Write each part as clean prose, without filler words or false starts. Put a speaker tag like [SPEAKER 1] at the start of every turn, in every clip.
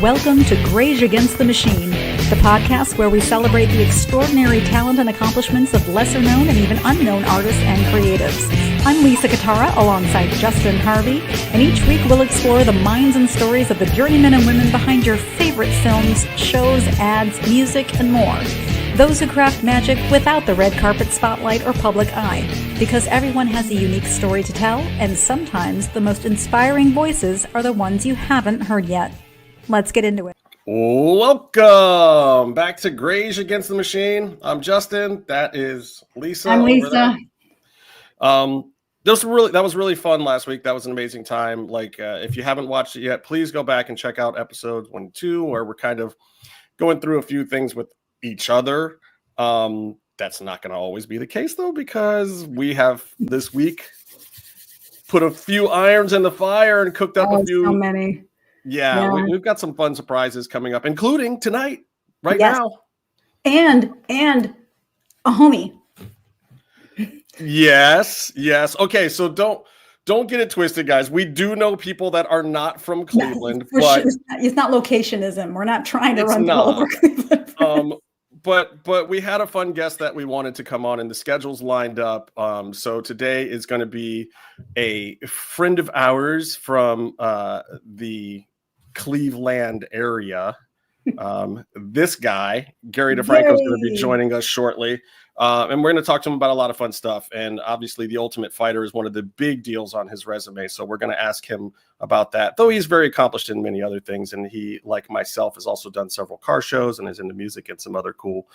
[SPEAKER 1] Welcome to Greige Against the Machine, the podcast where we celebrate the extraordinary talent and accomplishments of lesser-known and even unknown artists and creatives. I'm Lisa Catara alongside Justin Harvey, and each week we'll explore the minds and stories of the journeymen and women behind your favorite films, shows, ads, music, and more. Those who craft magic without the red carpet spotlight or public eye, because everyone has a unique story to tell, and sometimes the most inspiring voices are the ones you haven't heard yet. Let's get into it.
[SPEAKER 2] Welcome back to Greige Against the Machine. I'm Justin. That is Lisa.
[SPEAKER 1] I'm Lisa.
[SPEAKER 2] That was really fun last week. That was an amazing time. If you haven't watched it yet, please go back and check out episodes 1 and 2, where we're kind of going through a few things with each other. That's not going to always be the case, though, because we have this week put a few irons in the fire and cooked up a few.
[SPEAKER 1] So many.
[SPEAKER 2] Yeah. We've got some fun surprises coming up, including tonight, now.
[SPEAKER 1] And a homie.
[SPEAKER 2] Yes. Okay, so don't get it twisted, guys. We do know people that are not from Cleveland, but
[SPEAKER 1] sure. It's not locationism. We're not trying to run all over Cleveland.
[SPEAKER 2] But we had a fun guest that we wanted to come on, and the schedule's lined up. So today is going to be a friend of ours from the Cleveland area. This guy, Gary DeFranco, is going to be joining us shortly. And we're going to talk to him about a lot of fun stuff. And obviously, The Ultimate Fighter is one of the big deals on his resume. So we're going to ask him about that, though he's very accomplished in many other things. And he, like myself, has also done several car shows and is into music and some other cool,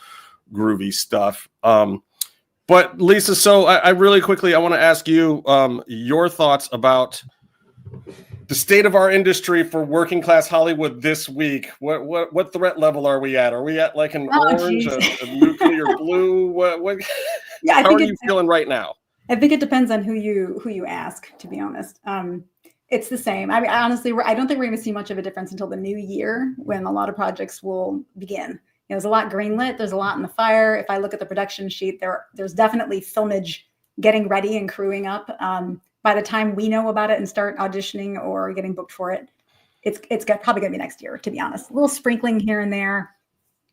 [SPEAKER 2] groovy stuff. But Lisa, so I really quickly, I want to ask you your thoughts about the state of our industry for working class Hollywood this week. What threat level are we at? Are we at like an orange, a nuclear blue? What? Yeah, how are you feeling right now?
[SPEAKER 1] I think it depends on who you ask, to be honest. It's the same. I mean, honestly, I don't think we're going to see much of a difference until the new year, when a lot of projects will begin. There's a lot greenlit. There's a lot in the fire. If I look at the production sheet, there's definitely filmage getting ready and crewing up. By the time we know about it and start auditioning or getting booked for it, it's probably going to be next year, to be honest. A little sprinkling here and there,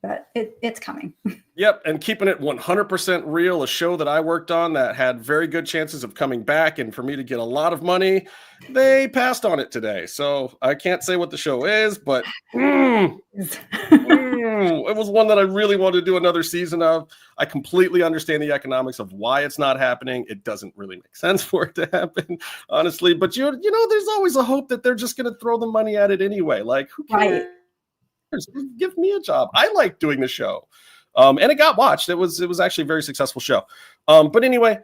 [SPEAKER 1] but it's coming.
[SPEAKER 2] Yep, and keeping it 100% real, a show that I worked on that had very good chances of coming back and for me to get a lot of money, they passed on it today. So I can't say what the show is, but it was one that I really wanted to do another season of. I completely understand the economics of why it's not happening. It doesn't really make sense for it to happen, honestly. But you know, there's always a hope that they're just going to throw the money at it anyway. Like, who cares? Right. Give me a job. I like doing the show. And it got watched. It was actually a very successful show. But anyway,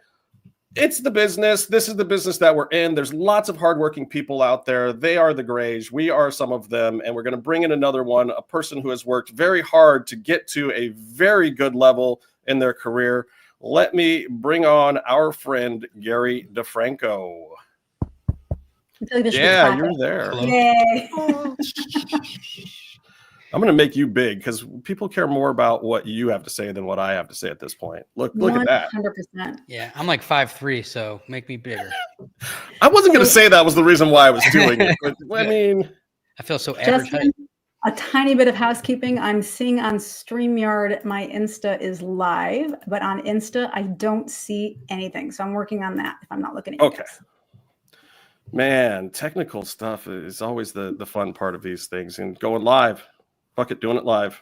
[SPEAKER 2] it's the business. This is the business that we're in. There's lots of hardworking people out there. They are the Greige. We are some of them. And we're going to bring in another one, a person who has worked very hard to get to a very good level in their career. Let me bring on our friend, Gary DeFranco. Yeah, you're there.
[SPEAKER 1] Yay.
[SPEAKER 2] I'm going to make you big because people care more about what you have to say than what I have to say at this point. Look at that.
[SPEAKER 1] 100%.
[SPEAKER 3] Yeah, I'm like 5'3", so make me bigger.
[SPEAKER 2] I wasn't going to say that was the reason why I was doing it. But, I mean,
[SPEAKER 3] I feel so average.
[SPEAKER 1] Justin, a tiny bit of housekeeping. I'm seeing on StreamYard, my Insta is live, but on Insta, I don't see anything. So I'm working on that if I'm not looking at you guys.
[SPEAKER 2] Man, technical stuff is always the fun part of these things, and going live. Fuck it, doing it live,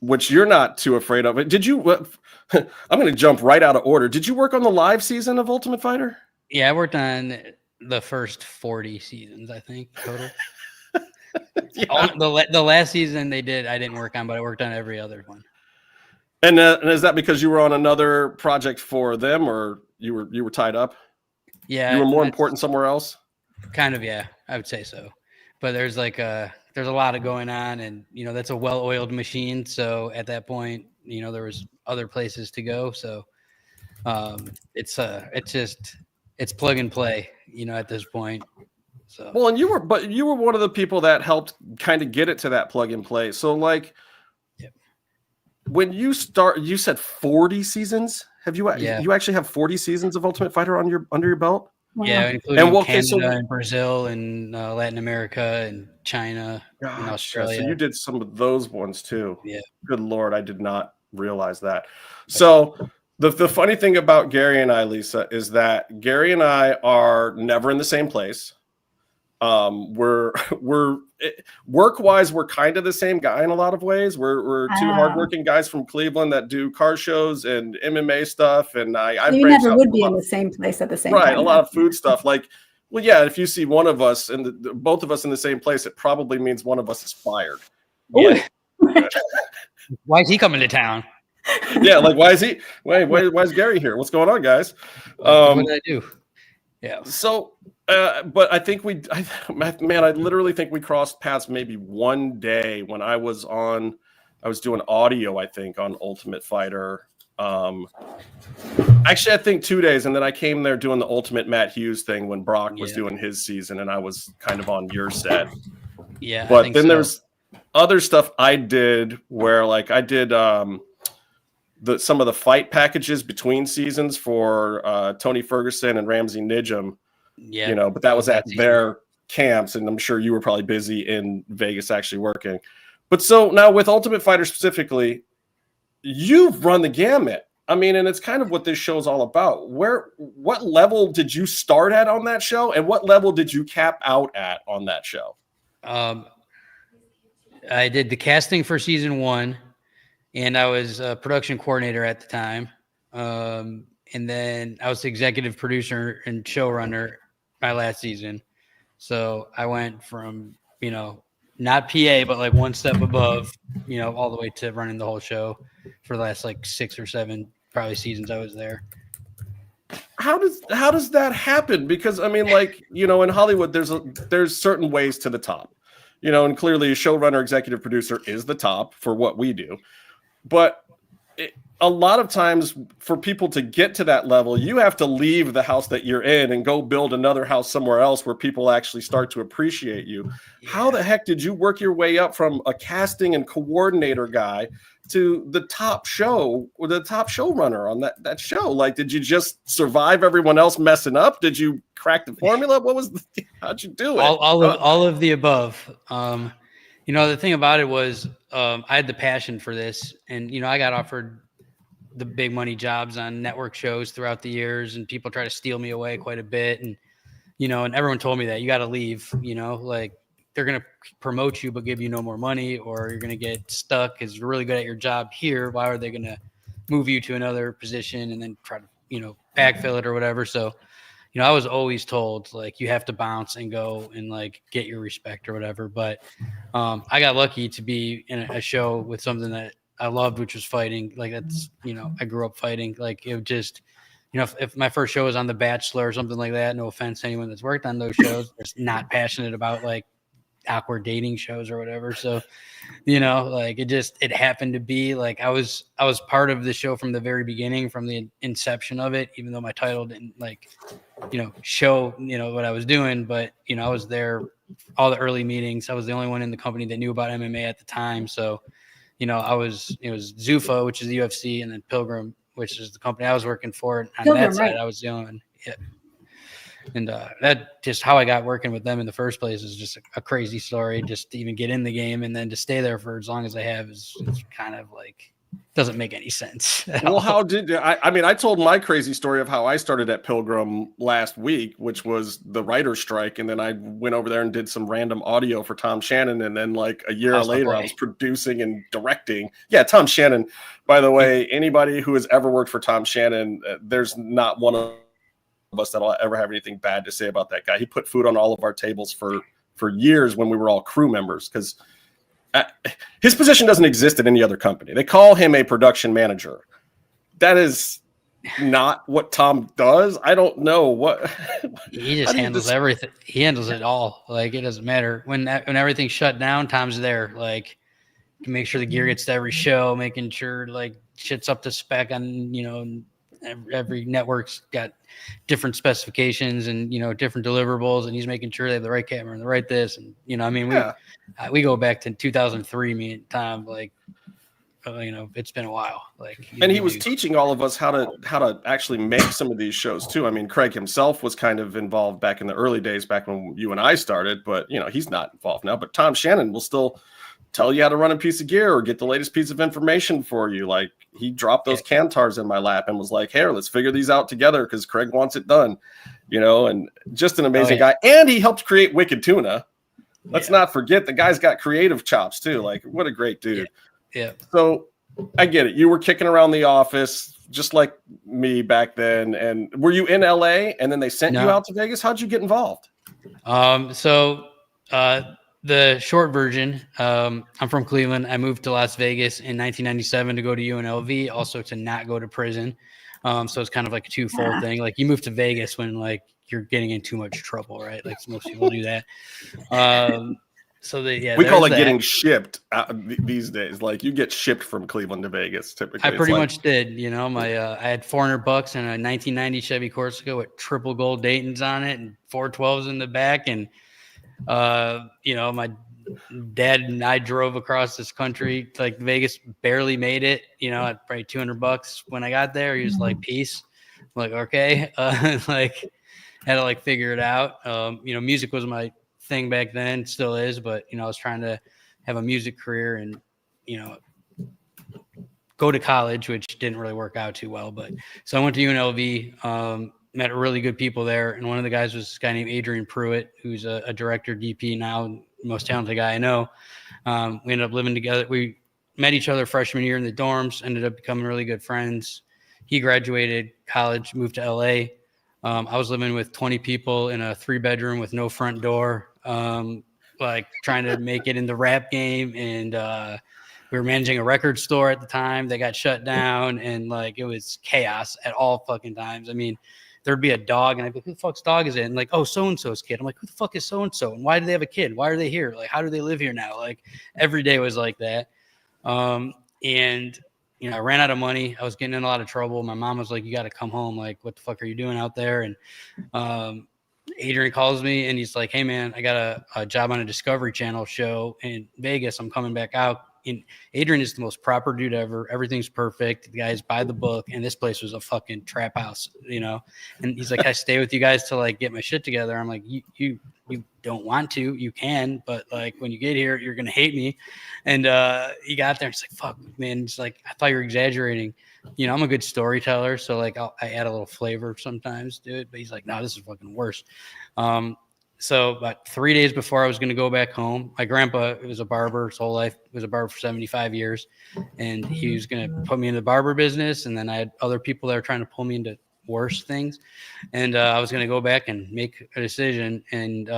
[SPEAKER 2] which you're not too afraid of. Did you? I'm going to jump right out of order. Did you work on the live season of Ultimate Fighter?
[SPEAKER 3] Yeah, I worked on the first 40 seasons, I think, total. The last season I didn't work on, but I worked on every other one.
[SPEAKER 2] And is that because you were on another project for them, or you were tied up?
[SPEAKER 3] Yeah,
[SPEAKER 2] you were more important somewhere else.
[SPEAKER 3] Kind of, yeah, I would say so. But there's a lot of going on, and that's a well-oiled machine. So at that point, there was other places to go. So it's plug and play, at this point. So
[SPEAKER 2] well, and you were one of the people that helped kind of get it to that plug and play. So when you said 40 seasons. You actually have 40 seasons of Ultimate Fighter under your belt?
[SPEAKER 1] Wow.
[SPEAKER 3] Yeah, including
[SPEAKER 2] And
[SPEAKER 3] Canada and Brazil and Latin America and China and
[SPEAKER 2] gotcha.
[SPEAKER 3] Australia.
[SPEAKER 2] So you did some of those ones too.
[SPEAKER 3] Yeah.
[SPEAKER 2] Good Lord, I did not realize that. So the funny thing about Gary and I, Lisa, is that Gary and I are never in the same place. We're work-wise, we're kind of the same guy in a lot of ways. We're two hardworking guys from Cleveland that do car shows and MMA stuff, and I
[SPEAKER 1] You
[SPEAKER 2] branched
[SPEAKER 1] never
[SPEAKER 2] out
[SPEAKER 1] would
[SPEAKER 2] to
[SPEAKER 1] be in the same place at the same
[SPEAKER 2] right,
[SPEAKER 1] time.
[SPEAKER 2] a lot of food stuff. Like, well, yeah, if you see one of us and both of us in the same place, it probably means one of us is fired.
[SPEAKER 3] Yeah. Why is he coming to town?
[SPEAKER 2] Yeah, like why is Gary here? What's going on, guys?
[SPEAKER 3] What did I do? Yeah.
[SPEAKER 2] So, but I think I literally think we crossed paths maybe one day when I was doing audio, I think, on Ultimate Fighter. Actually, I think 2 days, and then I came there doing the Ultimate Matt Hughes thing when Brock was doing his season, and I was kind of on your set.
[SPEAKER 3] Yeah,
[SPEAKER 2] but then there's other stuff I did where, like, I did some of the fight packages between seasons for Tony Ferguson and Ramsey Nijum.
[SPEAKER 3] Yeah,
[SPEAKER 2] but that was at their camps, and I'm sure you were probably busy in Vegas actually working. But so now with Ultimate Fighter specifically, you've run the gamut. I mean, and it's kind of what this show is all about. What level did you start at on that show, and what level did you cap out at on that show?
[SPEAKER 3] I did the casting for season 1, and I was a production coordinator at the time. And then I was the executive producer and showrunner my last season. So I went from, not PA, but like one step above, all the way to running the whole show for the last like 6 or 7 probably seasons I was there.
[SPEAKER 2] How does that happen? Because I mean, like, in Hollywood, there's certain ways to the top, and clearly a showrunner, executive producer is the top for what we do. But a lot of times for people to get to that level, you have to leave the house that you're in and go build another house somewhere else where people actually start to appreciate you. Yeah. How the heck did you work your way up from a casting and coordinator guy to the top show or the top showrunner on that show? Like, did you just survive everyone else messing up? Did you crack the formula? How'd you do it?
[SPEAKER 3] All of the above. The thing about it was I had the passion for this, and, I got offered the big money jobs on network shows throughout the years, and people try to steal me away quite a bit. And, and everyone told me that you got to leave, like they're going to promote you, but give you no more money, or you're going to get stuck because you're really good at your job here. Why are they going to move you to another position and then try to, backfill it or whatever? So, I was always told, like, you have to bounce and go and like get your respect or whatever. But I got lucky to be in a show with something that I loved, which was fighting. Like, that's, I grew up fighting. Like, it just, if my first show was on The Bachelor or something like that, no offense to anyone that's worked on those shows, just not passionate about like awkward dating shows or whatever. So, like it happened to be like I was part of the show from the very beginning, from the inception of it, even though my title didn't like, show, what I was doing. But, I was there all the early meetings. I was the only one in the company that knew about MMA at the time. So, it was Zuffa, which is the UFC, and then Pilgrim, which is the company I was working for. On that side, right. I was the only one. Yeah. And that just how I got working with them in the first place is just a crazy story. Just to even get in the game and then to stay there for as long as I have is kind of like doesn't make any sense.
[SPEAKER 2] Well, how did I mean, I told my crazy story of how I started at Pilgrim last week, which was the writer's strike. And then I went over there and did some random audio for Tom Shannon. And then like a year later, I was producing and directing. Yeah, Tom Shannon, by the way, anybody who has ever worked for Tom Shannon, there's not one of us that'll ever have anything bad to say about that guy. He put food on all of our tables for years when we were all crew members, because his position doesn't exist at any other company. They call him a production manager. That is not what Tom does. I don't know what
[SPEAKER 3] he just handles everything. He handles it all. Like, it doesn't matter when everything's shut down. Tom's there. Like, can make sure the gear gets to every show, making sure like shit's up to spec on every network's got different specifications and different deliverables, and he's making sure they have the right camera and the right this, and we go back to 2003, me and Tom, like it's been a while. Like,
[SPEAKER 2] and he was teaching all of us how to actually make some of these shows too. I mean, Craig himself was kind of involved back in the early days, back when you and I started, but he's not involved now. But Tom Shannon will still tell you how to run a piece of gear or get the latest piece of information for you. Like, he dropped those Cantars in my lap and was like, "Hey, let's figure these out together because Craig wants it done," and just an amazing guy. And he helped create Wicked Tuna. Let's not forget the guy's got creative chops too. Like, what a great dude.
[SPEAKER 3] Yeah.
[SPEAKER 2] So I get it. You were kicking around the office just like me back then. And were you in LA and then they sent you out to Vegas? How'd you get involved?
[SPEAKER 3] The short version, I'm from Cleveland. I moved to Las Vegas in 1997 to go to UNLV, also to not go to prison. So it's kind of like a twofold thing. Like, you move to Vegas when like you're getting in too much trouble, right? Like, most people do that. We call it
[SPEAKER 2] getting shipped these days. Like, you get shipped from Cleveland to Vegas typically.
[SPEAKER 3] I pretty much did. I had $400 and a 1990 Chevy Corsica with triple gold Dayton's on it and 412s in the back. And my dad and I drove across this country. Like, Vegas barely made it. At probably $200 when I got there. He was like, "Peace." I'm like, okay. Had to like figure it out. Music was my thing back then, still is, but I was trying to have a music career and go to college, which didn't really work out too well. But so I went to UNLV, met really good people there, and one of the guys was this guy named Adrian Pruitt, who's a director, DP now, most talented guy I know. We ended up living together. We met each other freshman year in the dorms, ended up becoming really good friends. He graduated college, moved to LA. I was living with 20 people in a 3-bedroom with no front door, trying to make it in the rap game. And we were managing a record store at the time that got shut down. And it was chaos at all fucking times. I mean, there'd be a dog and I'd be like, "Who the fuck's dog is it?" And like, "Oh, so-and-so's kid." I'm like, "Who the fuck is so-and-so? And why do they have a kid? Why are they here? Like, how do they live here now?" Like, every day was like that. I ran out of money. I was getting in a lot of trouble. My mom was like, "You got to come home. Like, what the fuck are you doing out there?" And Adrian calls me and he's like, "Hey man, I got a job on a Discovery Channel show in Vegas. I'm coming back out." And Adrian is the most proper dude ever. Everything's perfect. The guy's by the book. And this place was a fucking trap house, And he's like, "I stay with you guys to get my shit together." I'm like, you don't want to, you can, but when you get here, you're going to hate me. And he got there. He's like, "Fuck, man." He's like, "I thought you were exaggerating." I'm a good storyteller. So I add a little flavor sometimes to it, but he's like, "No, this is fucking worse." So about 3 days before I was going to go back home, my grandpa was a barber his whole life. He was a barber for 75 years. And he was going to put me in the barber business. And then I had other people that were trying to pull me into worse things. And I was going to go back and make a decision. And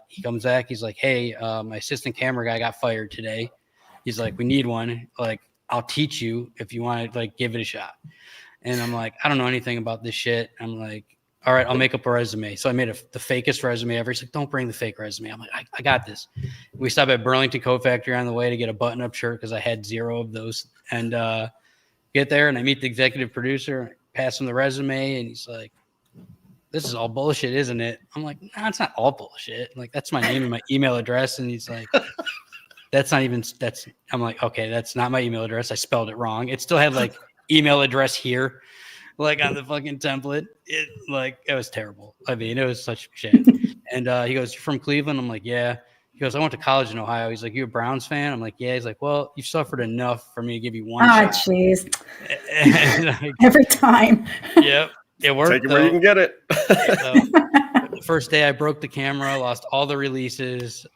[SPEAKER 3] he comes back. He's like, "Hey, my assistant camera guy got fired today." He's like, "We need one. I'll teach you if you want to give it a shot." And I'm like, "I don't know anything about this shit." I'm like, "All right, I'll make up a resume." So I made the fakest resume ever. He's like, "Don't bring the fake resume." I'm like, I got this. We stopped at Burlington Coat Factory on the way to get a button-up shirt because I had 0 of those. And get there, and I meet the executive producer, pass him the resume, and he's like, "This is all bullshit, isn't it?" I'm like, "No, it's not all bullshit. That's my name and my email address." And he's like, I'm like, "Okay, that's not my email address. I spelled it wrong." It still had email address here. On the fucking template. It was terrible. I mean, it was such shit. And he goes, "You're from Cleveland?" I'm like, "Yeah." He goes, "I went to college in Ohio." He's like, "You a Browns fan?" I'm like, "Yeah." He's like, "Well, you've suffered enough for me to give you one shot."
[SPEAKER 1] Jeez. Every time.
[SPEAKER 3] Yep. It worked.
[SPEAKER 2] Take it where you can get it.
[SPEAKER 3] The first day I broke the camera, lost all the releases.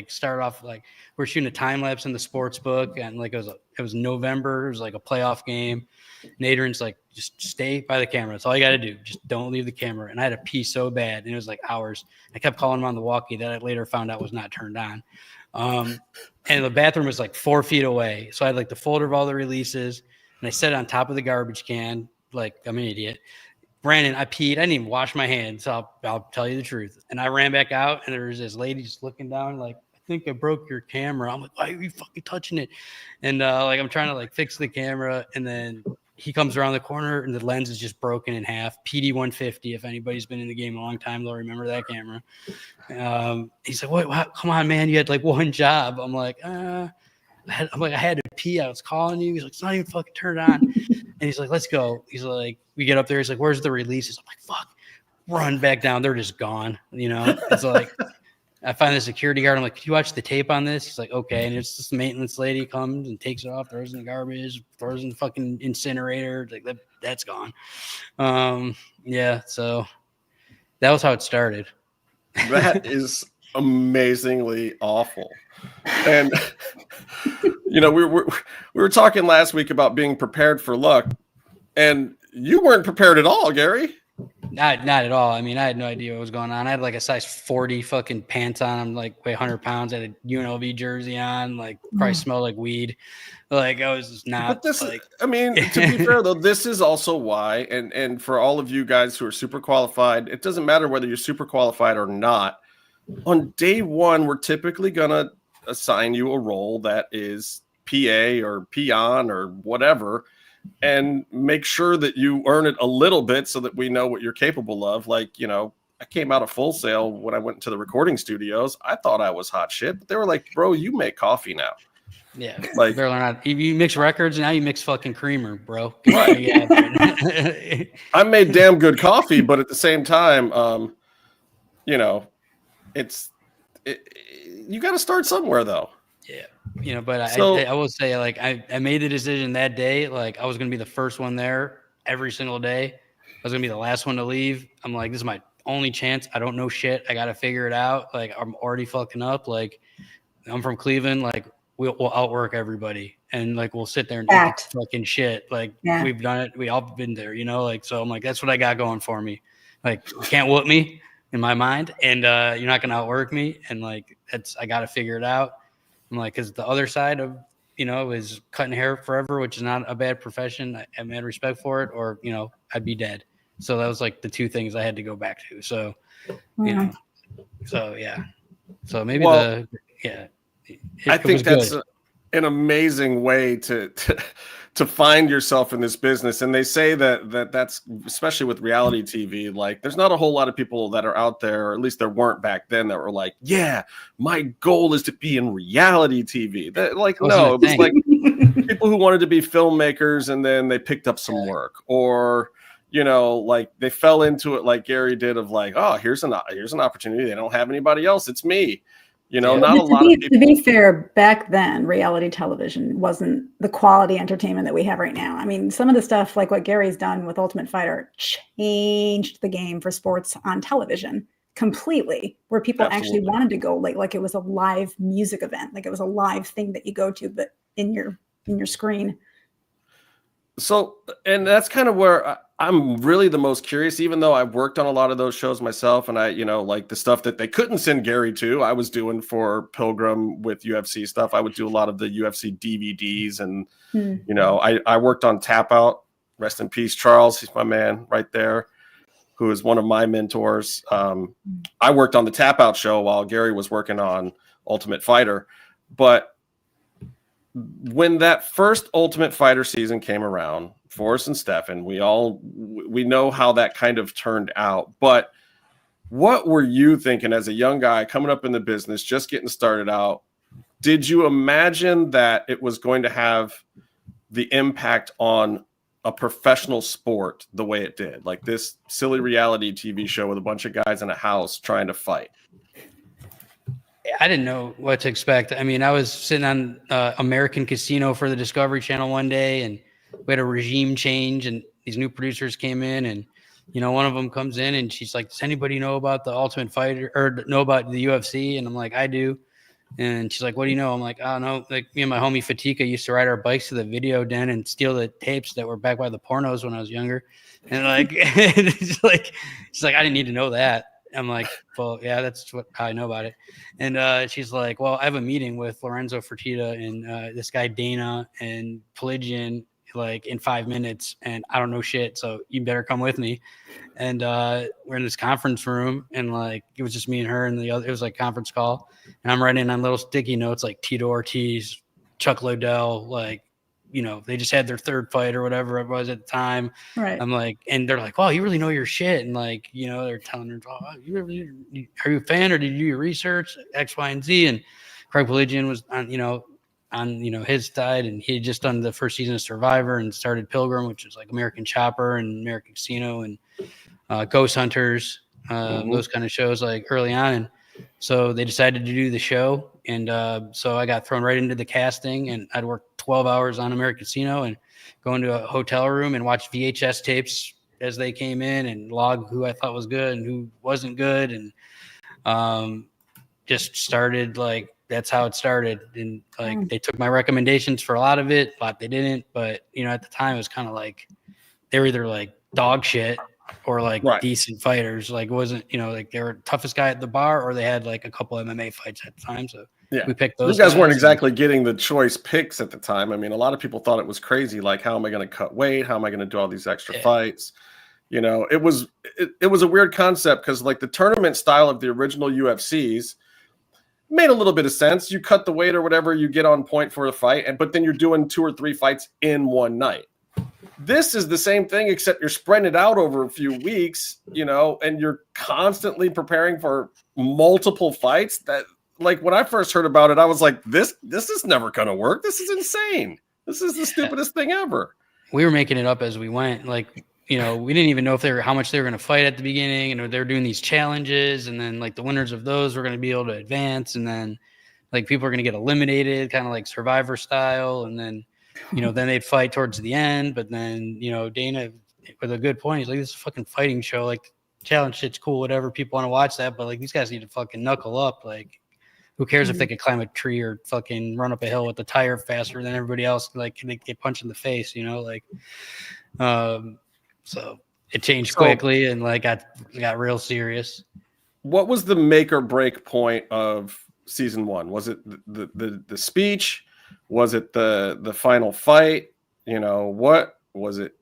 [SPEAKER 3] Started off we're shooting a time lapse in the sports book, and it was November. It was a playoff game. And Adrian's like, "Just stay by the camera. That's all you got to do. Just don't leave the camera." And I had to pee so bad, and it was hours. I kept calling him on the walkie that I later found out was not turned on. And the bathroom was 4 feet away. So I had the folder of all the releases, and I set it on top of the garbage can. I'm an idiot. Ran in, I peed. I didn't even wash my hands. So I'll tell you the truth. And I ran back out, and there was this lady just looking down "I think I broke your camera." I'm like, "Why are you fucking touching it?" And I'm trying to fix the camera, and then he comes around the corner, and the lens is just broken in half. PD 150. If anybody's been in the game a long time, they'll remember that camera. He's like, "What? Come on, man! You had one job." I'm like, I'm like, I had to pee. I was calling you. He's like, it's not even fucking turned on. And he's like, let's go. He's like, we get up there. He's like, where's the releases? I'm like, fuck, run back down. They're just gone. You know, it's like, I find the security guard. I'm like, can you watch the tape on this? He's like, okay. And it's this maintenance lady comes and takes it off, throws it in the garbage, throws it in the fucking incinerator. Like that's gone. Yeah. So that was how it started.
[SPEAKER 2] That is amazingly awful. And you know, we were talking last week about being prepared for luck, and you weren't prepared at all, Gary.
[SPEAKER 3] Not at all. I mean, I had no idea what was going on. I had like a size 40 fucking pants on. I'm like weigh 100 pounds. I had a UNLV jersey on. Like probably smelled like weed. Like I was just not.
[SPEAKER 2] But this,
[SPEAKER 3] like...
[SPEAKER 2] I mean, to be fair though, this is also why. And for all of you guys who are super qualified, it doesn't matter whether you're super qualified or not. On day one, we're typically gonna assign you a role that is PA or peon or whatever, and make sure that you earn it a little bit so that we know what you're capable of. Like, you know, I came out of Full Sail when I went to the recording studios. I thought I was hot shit, but they were like, bro, you make coffee now.
[SPEAKER 3] Yeah,
[SPEAKER 2] like
[SPEAKER 3] they're not. If you mix records, now you mix fucking creamer, bro.
[SPEAKER 2] Right.
[SPEAKER 3] Yeah.
[SPEAKER 2] I made damn good coffee, but at the same time, you know, you got to start somewhere though.
[SPEAKER 3] Yeah, you know, but
[SPEAKER 2] so,
[SPEAKER 3] I will say, like, I made the decision that day, like, I was going to be the first one there every single day. I was going to be the last one to leave. I'm like, this is my only chance. I don't know shit. I got to figure it out. Like, I'm already fucking up. Like, I'm from Cleveland. Like, we'll outwork everybody. And, like, we'll sit there and eat fucking shit. Like, we've done it. We all been there, you know? Like, so I'm like, that's what I got going for me. Like, you can't whoop me in my mind. And you're not going to outwork me. And, like, I got to figure it out. I'm like, because the other side of, you know, is cutting hair forever, which is not a bad profession. I have mad respect for it, or, you know, I'd be dead. So that was like the two things I had to go back to. So, you know, so yeah. So maybe I
[SPEAKER 2] think that's an amazing way to find yourself in this business. And they say that's especially with reality TV, like there's not a whole lot of people that are out there, or at least there weren't back then, that were like, yeah, my goal is to be in reality TV. That, like, no, it was like people who wanted to be filmmakers and then they picked up some work, or, you know, like they fell into it like Gary did, of like, oh, here's an opportunity. They don't have anybody else. It's me. You know, not a lot of people.
[SPEAKER 1] To be fair, back then, reality television wasn't the quality entertainment that we have right now. I mean, some of the stuff like what Gary's done with Ultimate Fighter changed the game for sports on television completely, where people actually wanted to go like it was a live music event, like it was a live thing that you go to, but in your screen.
[SPEAKER 2] So, and that's kind of where I'm really the most curious, even though I've worked on a lot of those shows myself, and I, you know, like the stuff that they couldn't send Gary to, I was doing for Pilgrim with UFC stuff. I would do a lot of the UFC DVDs, and, you know, I worked on Tap Out, rest in peace, Charles. He's my man right there, who is one of my mentors. I worked on the Tap Out show while Gary was working on Ultimate Fighter. But when that first Ultimate Fighter season came around, Forrest and Stefan, we know how that kind of turned out. But what were you thinking as a young guy coming up in the business, just getting started out? Did you imagine that it was going to have the impact on a professional sport the way it did? Like this silly reality TV show with a bunch of guys in a house trying to fight.
[SPEAKER 3] I didn't know what to expect. I mean, I was sitting on American Casino for the Discovery Channel one day, and we had a regime change, and these new producers came in, and, you know, one of them comes in and she's like, does anybody know about the Ultimate Fighter or know about the UFC? And I'm like, I do. And she's like, what do you know? I'm like, I don't know. Like, me and my homie Fatika used to ride our bikes to the video den and steal the tapes that were back by the pornos when I was younger. And like, she's like, I didn't need to know that. I'm like, well, yeah, that's how I know about it. And she's like, well, I have a meeting with Lorenzo Fertitta and this guy Dana and Pelagian like in 5 minutes, and I don't know shit, so you better come with me. And we're in this conference room, and like it was just me and her, and it was like conference call, and I'm writing on little sticky notes like Tito Ortiz, Chuck Liddell, like, you know, they just had their third fight or whatever it was at the time.
[SPEAKER 1] Right.
[SPEAKER 3] I'm like, and they're like, wow, you really know your shit. And like, you know, they're telling her, oh, are you a fan, or did you do your research, X, Y, and Z? And Craig Pelagian was on, you know, on, his side, and he had just done the first season of Survivor and started Pilgrim, which is like American Chopper and American Casino and Ghost Hunters, those kind of shows like early on. And so they decided to do the show. And so I got thrown right into the casting, and I'd work 12 hours on American Casino and go into a hotel room and watch VHS tapes as they came in and log who I thought was good and who wasn't good. And just started like, that's how it started. And like, they took my recommendations for a lot of it, but they didn't. But, at the time it was kind of like, they were either like dog shit or like decent fighters. Like, it wasn't, like they were toughest guy at the bar, or they had like a couple MMA fights at the time. So we picked those.
[SPEAKER 2] You guys weren't exactly getting the choice picks at the time. I mean, a lot of people thought it was crazy. Like, how am I going to cut weight? How am I going to do all these extra fights? It was a weird concept, because like the tournament style of the original UFCs made a little bit of sense. You cut the weight or whatever, you get on point for a fight, but then you're doing 2 or 3 fights in one night. This is the same thing, except you're spreading it out over a few weeks, and you're constantly preparing for multiple fights. That, like, when I first heard about it, I was like, this is never going to work. This is insane. This is the stupidest thing ever.
[SPEAKER 3] We were making it up as we went. Like, we didn't even know how much they were going to fight at the beginning, and they were doing these challenges, and then like the winners of those were going to be able to advance, and then like people are going to get eliminated, kind of like Survivor style, and then then they'd fight towards the end. But then Dana, with a good point, he's like, this is a fucking fighting show. Like, challenge shit's cool, whatever, people want to watch that, but like these guys need to fucking knuckle up. Like, who cares if they could climb a tree or fucking run up a hill with the tire faster than everybody else? Like, they get punched in the face, So it changed quickly, and like got real serious.
[SPEAKER 2] What was the make or break point of season 1? Was it the speech? Was it the final fight? What was it?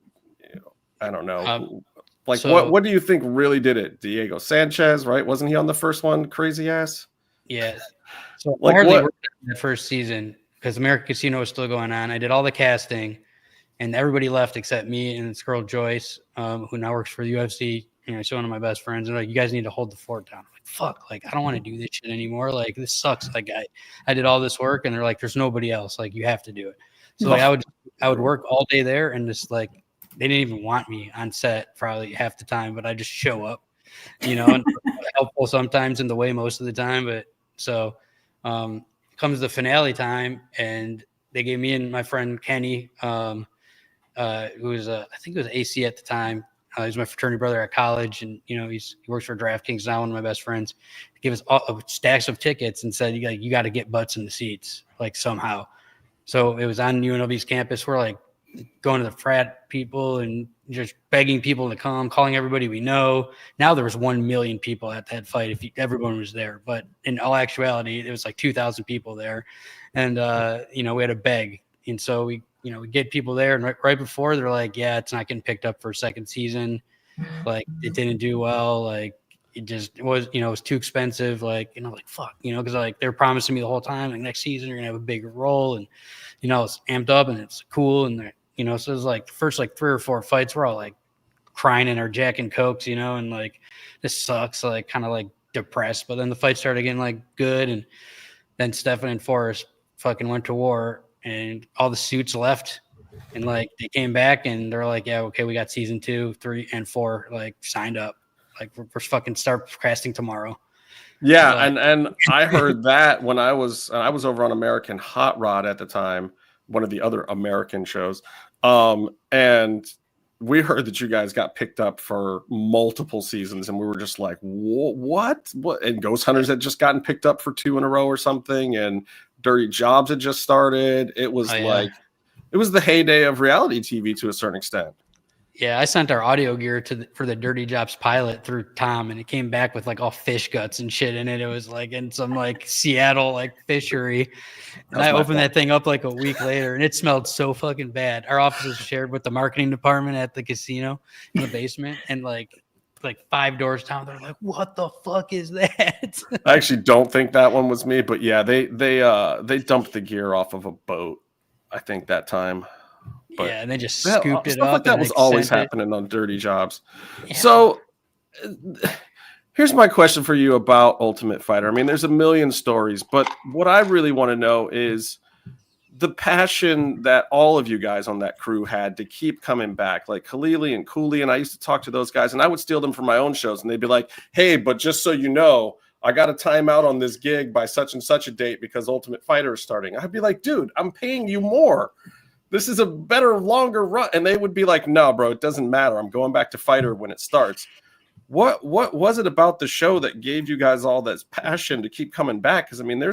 [SPEAKER 2] I don't know. What do you think really did it? Diego Sanchez, right? Wasn't he on the first one? Crazy ass.
[SPEAKER 3] Yeah. So I hardly worked in the first season because American Casino was still going on. I did all the casting. And everybody left except me and this girl, Joyce, who now works for the UFC. She's one of my best friends. And like, you guys need to hold the fort down. I'm like, fuck, like, I don't want to do this shit anymore. Like, this sucks. Like, I did all this work, and they're like, there's nobody else. Like, you have to do it. So like, I would work all day there, and just like, they didn't even want me on set probably half the time, but I just show up, and helpful sometimes in the way most of the time. But so comes the finale time, and they gave me and my friend Kenny, who was I think it was AC at the time. He was my fraternity brother at college, and he works for DraftKings now, one of my best friends. He gave us all stacks of tickets and said, you got to get butts in the seats, like, somehow. So it was on UNLV's campus. We're like going to the frat people and just begging people to come, calling everybody we know. Now there was 1 million people at that fight if everyone was there, but in all actuality, it was like 2,000 people there, and we had to beg, and so we get people there, and right before, they're like, yeah, it's not getting picked up for a second season. Like, it didn't do well. Like, it was, it was too expensive. Like, like, fuck, because like they're promising me the whole time, like, next season you're gonna have a bigger role, and it's amped up and it's cool, and so it was like the first like 3 or 4 fights, we're all like crying in our Jack and Cokes, and like, this sucks, like, kind of like depressed. But then the fight started getting like good, and then Stefan and Forrest fucking went to war, and all the suits left, and like they came back, and they're like, yeah, okay, we got season 2, 3, and 4 like signed up. Like, we're fucking start casting tomorrow.
[SPEAKER 2] Yeah, and I heard that when I was over on American Hot Rod at the time, one of the other American shows, and we heard that you guys got picked up for multiple seasons, and we were just like, what? And Ghost Hunters had just gotten picked up for 2 in a row or something, and Dirty Jobs had just started. It was it was the heyday of reality TV to a certain extent.
[SPEAKER 3] Yeah, I sent our audio gear for the Dirty Jobs pilot through Tom, and it came back with like all fish guts and shit in it. It was like in some like Seattle like fishery. And I opened that thing up like a week later, and it smelled so fucking bad. Our office was shared with the marketing department at the casino in the basement, and like 5 doors down, they're like, what the fuck is that?
[SPEAKER 2] I actually don't think that one was me, but yeah, they dumped the gear off of a boat, I think, that time. But
[SPEAKER 3] yeah, and they just scooped it
[SPEAKER 2] stuff
[SPEAKER 3] up.
[SPEAKER 2] Like that was always happening on Dirty Jobs. Yeah. So here's my question for you about Ultimate Fighter. I mean, there's a million stories, but what I really want to know is, the passion that all of you guys on that crew had to keep coming back, like Khalili and Cooley. And I used to talk to those guys and I would steal them from my own shows and they'd be like, hey, but just so you know, I got a timeout on this gig by such and such a date because Ultimate Fighter is starting. I'd be like, dude, I'm paying you more. This is a better, longer run. And they would be like, no, bro, it doesn't matter. I'm going back to Fighter when it starts. What was it about the show that gave you guys all this passion to keep coming back? Because, I mean,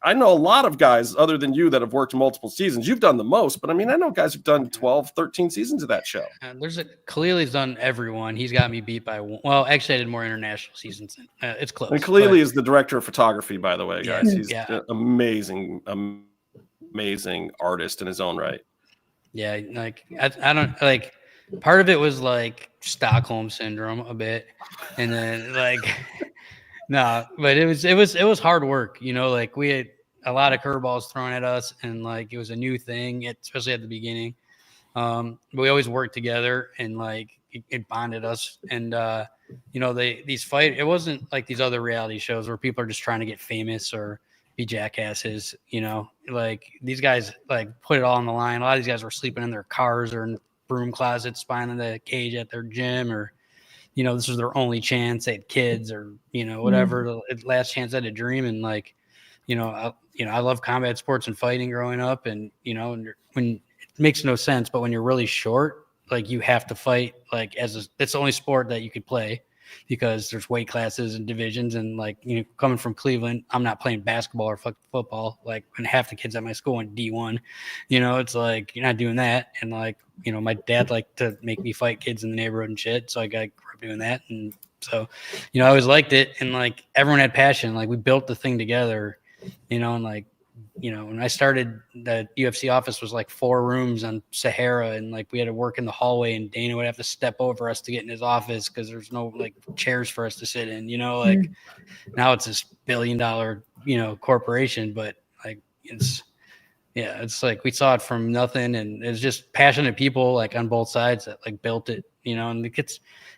[SPEAKER 2] I know a lot of guys other than you that have worked multiple seasons. You've done the most, but I mean, I know guys who've done 12, 13 seasons of that show.
[SPEAKER 3] Khalili's done everyone. He's got me beat by one. Well, actually, I did more international seasons. It's close.
[SPEAKER 2] And Khalili is the director of photography, by the way, guys.
[SPEAKER 3] Yeah,
[SPEAKER 2] He's an amazing artist in his own right.
[SPEAKER 3] Yeah, like I don't like. Part of it was like Stockholm syndrome a bit, and then like. No, but it was hard work, you know, like we had a lot of curveballs thrown at us and like it was a new thing, especially at the beginning. But we always worked together and like it bonded us. And, you know, it wasn't like these other reality shows where people are just trying to get famous or be jackasses, you know, like these guys like put it all on the line. A lot of these guys were sleeping in their cars or in broom closets, spying in the cage at their gym or, you know, this was their only chance. They had kids or, you know, whatever, last chance at a dream. And like, I love combat sports and fighting growing up and, you know, when it makes no sense, but when you're really short, like you have to fight, like it's the only sport that you could play because there's weight classes and divisions. And like, you know, coming from Cleveland, I'm not playing basketball or football. Like when half the kids at my school went D1, you know, it's like, you're not doing that. And like, you know, my dad liked to make me fight kids in the neighborhood and shit. So I got doing that. And so, you know, I always liked it. And like everyone had passion. Like we built the thing together, you know, and like, you know, when I started, the UFC office was like 4 rooms on Sahara. And like we had to work in the hallway and Dana would have to step over us to get in his office because there's no like chairs for us to sit in, you know, like now it's this $1 billion, you know, corporation, but like it's like we saw it from nothing and it's just passionate people like on both sides that like built it, you know, and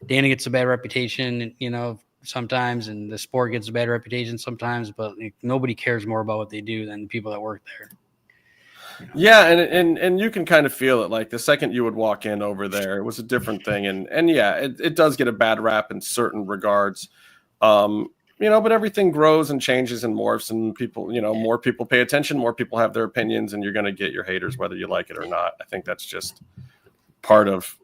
[SPEAKER 3] Dana gets a bad reputation, you know, sometimes, and the sport gets a bad reputation sometimes, but like, nobody cares more about what they do than the people that work there.
[SPEAKER 2] Yeah, and you can kind of feel it. Like the second you would walk in over there, it was a different thing, and yeah, it does get a bad rap in certain regards, you know. But everything grows and changes and morphs, and people, you know, more people pay attention, more people have their opinions, and you're going to get your haters whether you like it or not. I think that's just part of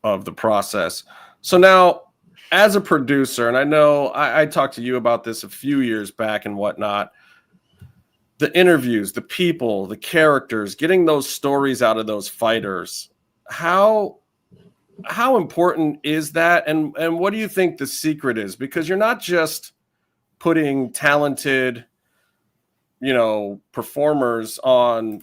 [SPEAKER 2] the process. So now, as a producer, and I know I talked to you about this a few years back and whatnot, the interviews, the people, the characters, getting those stories out of those fighters, how important is that? And what do you think the secret is? Because you're not just putting talented, you know, performers on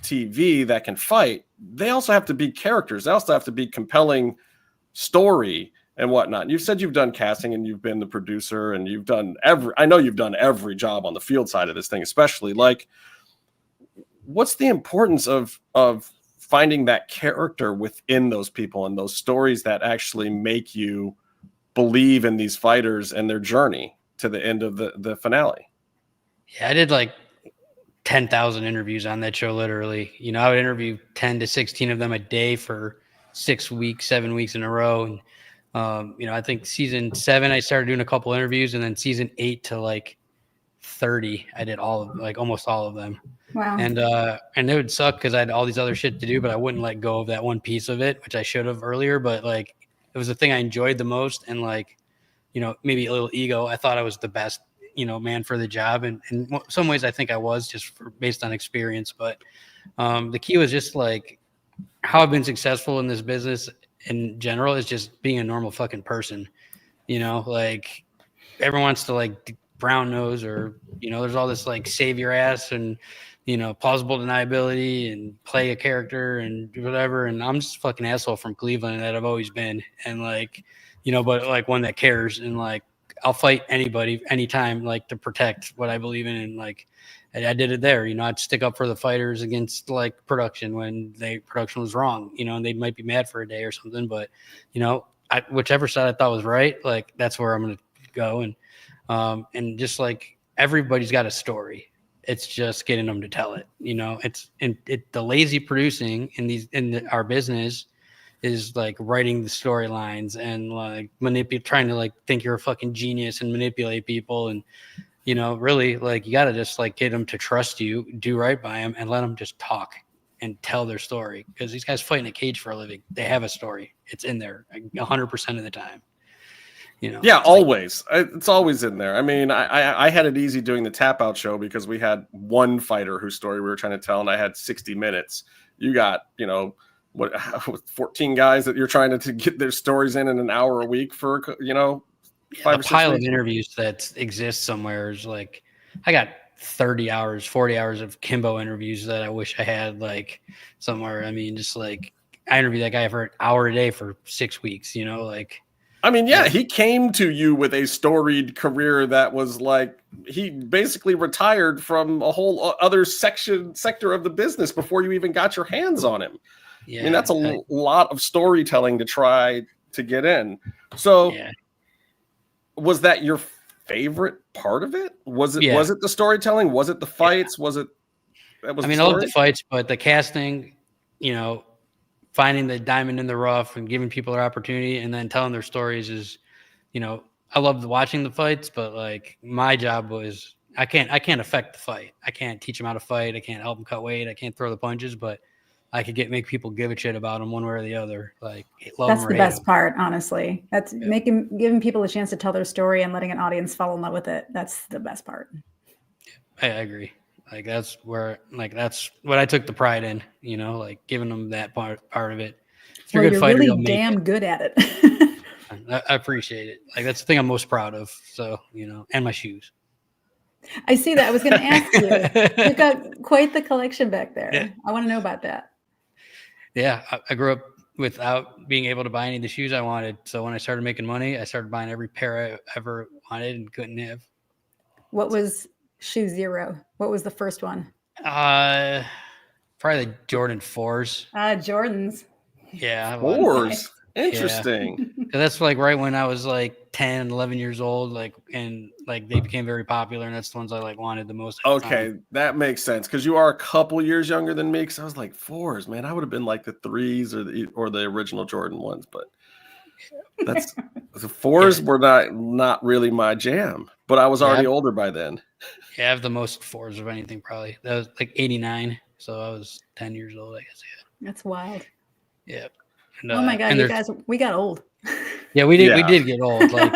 [SPEAKER 2] TV that can fight. They also have to be characters. They also have to be compelling story and whatnot. You've said you've done casting and you've been the producer and you've done every job on the field side of this thing, especially. Like, what's the importance of finding that character within those people and those stories that actually make you believe in these fighters and their journey to the end of the finale?
[SPEAKER 3] Yeah, I did like 10,000 interviews on that show, literally. You know, I would interview 10 to 16 of them a day for 6 weeks, 7 weeks in a row. And, you know, I think season 7, I started doing a couple interviews, and then season 8 to like 30, I did almost all of them.
[SPEAKER 1] Wow.
[SPEAKER 3] And it would suck because I had all these other shit to do, but I wouldn't let go of that one piece of it, which I should have earlier. But like, it was the thing I enjoyed the most. And like, you know, maybe a little ego. I thought I was the best, you know, man for the job. And in some ways I think I was just based on experience. But the key was just like how I've been successful in this business in general is just being a normal fucking person. You know, like everyone wants to like brown nose or, you know, there's all this like save your ass and, you know, plausible deniability and play a character and whatever. And I'm just a fucking asshole from Cleveland that I've always been. And like, you know, but like one that cares and like, I'll fight anybody, anytime, like to protect what I believe in. And like, I did it there, you know, I'd stick up for the fighters against like production when production was wrong, you know, and they might be mad for a day or something, but you know, whichever side I thought was right, like that's where I'm going to go. And just like, everybody's got a story. It's just getting them to tell it. It's the lazy producing in our business is like writing the storylines and like trying to like think you're a fucking genius and manipulate people. And, really like you got to just like get them to trust you, do right by them, and let them just talk and tell their story. Because these guys fight in a cage for a living. They have a story. It's in there 100% of the time.
[SPEAKER 2] Yeah, always. It's always in there. I mean, I had it easy doing the tap out show because we had one fighter whose story we were trying to tell, and I had 60 minutes. You got, 14 guys that you're trying to get their stories in an hour a week for, 5 or 6
[SPEAKER 3] pile
[SPEAKER 2] weeks.
[SPEAKER 3] of interviews that exists somewhere is like, I got 30 hours, 40 hours of Kimbo interviews that I wish I had like somewhere. I mean, just like I interviewed that guy for an hour a day for 6 weeks, like.
[SPEAKER 2] I mean, yeah, he came to you with a storied career that was like he basically retired from a whole other sector of the business before you even got your hands on him. Yeah, I mean, that's a lot of storytelling to try to get in. So was that your favorite part of it? Was it the storytelling? Was it the fights? Was it? I
[SPEAKER 3] love the fights, but the casting, finding the diamond in the rough and giving people their opportunity and then telling their stories is, I loved watching the fights, but like my job was I can't affect the fight. I can't teach them how to fight. I can't help them cut weight. I can't throw the punches, but I could make people give a shit about them one way or the other. Like
[SPEAKER 1] that's the best part, honestly. That's giving people a chance to tell their story and letting an audience fall in love with it. That's the best part.
[SPEAKER 3] I agree. Like that's what I took the pride in, like giving them that part of it.
[SPEAKER 1] If you're a good fighter, really damn good at it.
[SPEAKER 3] I appreciate it. Like that's the thing I'm most proud of. So, and my shoes.
[SPEAKER 1] I see that. I was going to ask you. You've got quite the collection back there. Yeah. I want to know about that.
[SPEAKER 3] Yeah, I grew up without being able to buy any of the shoes I wanted. So when I started making money, I started buying every pair I ever wanted and couldn't have.
[SPEAKER 1] What was shoe zero? What was the first one?
[SPEAKER 3] Probably the Jordan 4s.
[SPEAKER 1] Jordans.
[SPEAKER 3] Yeah.
[SPEAKER 2] 4s. Interesting.
[SPEAKER 3] Yeah. That's like right when I was like 10, 11 years old, like, and like they became very popular, and that's the ones I like wanted the most.
[SPEAKER 2] Okay, that makes sense because you are a couple years younger than me. Because I was like 4s, man. I would have been like the 3s or the original Jordan ones, but that's the 4s were not really my jam. But I was already older by then.
[SPEAKER 3] Yeah, I have the most 4s of anything probably. That was like 89, so I was 10 years old, I guess. Yeah,
[SPEAKER 1] that's wild.
[SPEAKER 3] Yeah.
[SPEAKER 1] And, oh my god, you guys, we got old.
[SPEAKER 3] Yeah, we did. Yeah. We did get old. Like,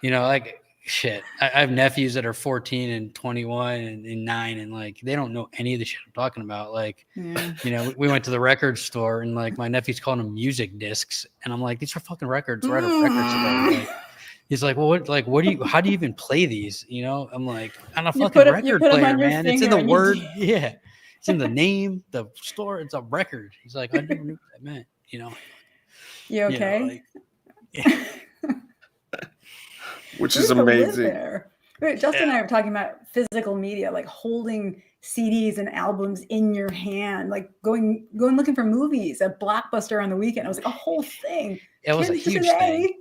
[SPEAKER 3] like shit. I have nephews that are 14 and 21 and 9, and like they don't know any of the shit I'm talking about. Like, we went to the record store, and like my nephew's calling them music discs, and I'm like, these are fucking records. We're at a record store. Like, he's like, well, how do you even play these? I'm like, on a fucking record player, man. It's in the word. Yeah, it's in the name, the store. It's a record. He's like, I never knew what that meant.
[SPEAKER 1] You okay?
[SPEAKER 2] Which is amazing.
[SPEAKER 1] Justin and I were talking about physical media, like holding CDs and albums in your hand, like going looking for movies at Blockbuster on the weekend. It was like a whole thing.
[SPEAKER 3] It was a huge thing.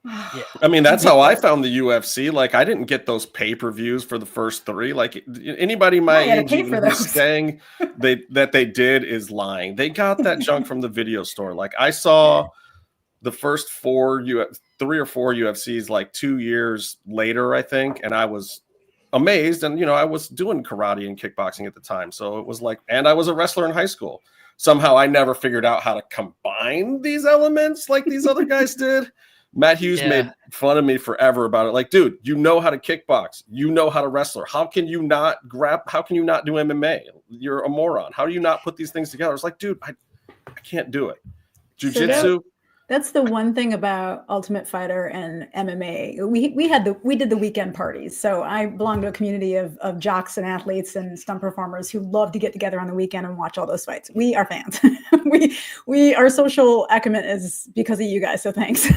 [SPEAKER 2] Yeah. I mean, that's how I found the UFC. Like, I didn't get those pay-per-views for the first 3. Like, anybody my age who's saying that they did is lying. They got that junk from the video store. Like, I saw the first 3 or 4 UFCs like 2 years later, I think, and I was amazed. And I was doing karate and kickboxing at the time, so it was like, and I was a wrestler in high school. Somehow, I never figured out how to combine these elements like these other guys did. Matt Hughes made fun of me forever about it. Like, dude, you know how to kickbox. You know how to wrestle. How can you not do MMA? You're a moron. How do you not put these things together? It's like, dude, I can't do it. Jiu-jitsu.
[SPEAKER 1] That's the one thing about Ultimate Fighter and MMA. We did the weekend parties. So I belong to a community of jocks and athletes and stunt performers who love to get together on the weekend and watch all those fights. We are fans. Our social acumen is because of you guys. So thanks.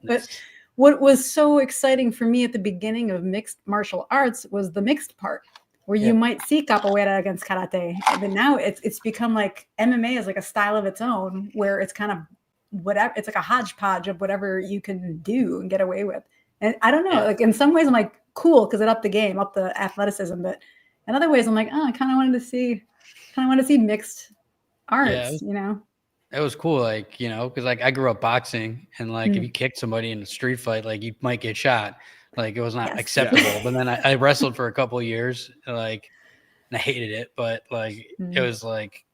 [SPEAKER 1] But what was so exciting for me at the beginning of mixed martial arts was the mixed part, where you might see capoeira against karate. But now it's become like MMA is like a style of its own, where it's kind of whatever. It's like a hodgepodge of whatever you can do and get away with. And I don't know, like in some ways I'm like, cool because it upped the game, up the athleticism. But in other ways, I'm like, oh, I kind of wanted to see mixed arts, you know?
[SPEAKER 3] It was cool, like, you know, because like I grew up boxing, and like if you kicked somebody in a street fight, like you might get shot. Like it was not acceptable. But then I wrestled for a couple of years, like, and I hated it. But like it was like,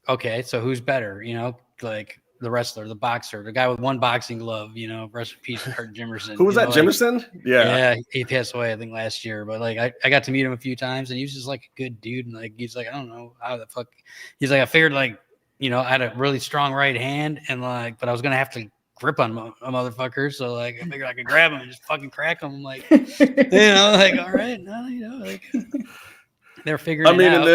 [SPEAKER 3] okay, so who's better? You know, like the wrestler, the boxer, the guy with one boxing glove. You know, rest in peace, Kurt Jimerson.
[SPEAKER 2] Who was that?
[SPEAKER 3] Like,
[SPEAKER 2] Jimerson? Yeah,
[SPEAKER 3] he passed away I think last year. But like I got to meet him a few times, and he was just like a good dude. And like he's like, I don't know how the fuck. He's like, I figured like, you know, I had a really strong right hand, and like, but I was gonna have to grip on a motherfucker. So like, I figured I could grab him and just fucking crack him. Like, you know, like, all right, no, you know, like they're figuring. It out,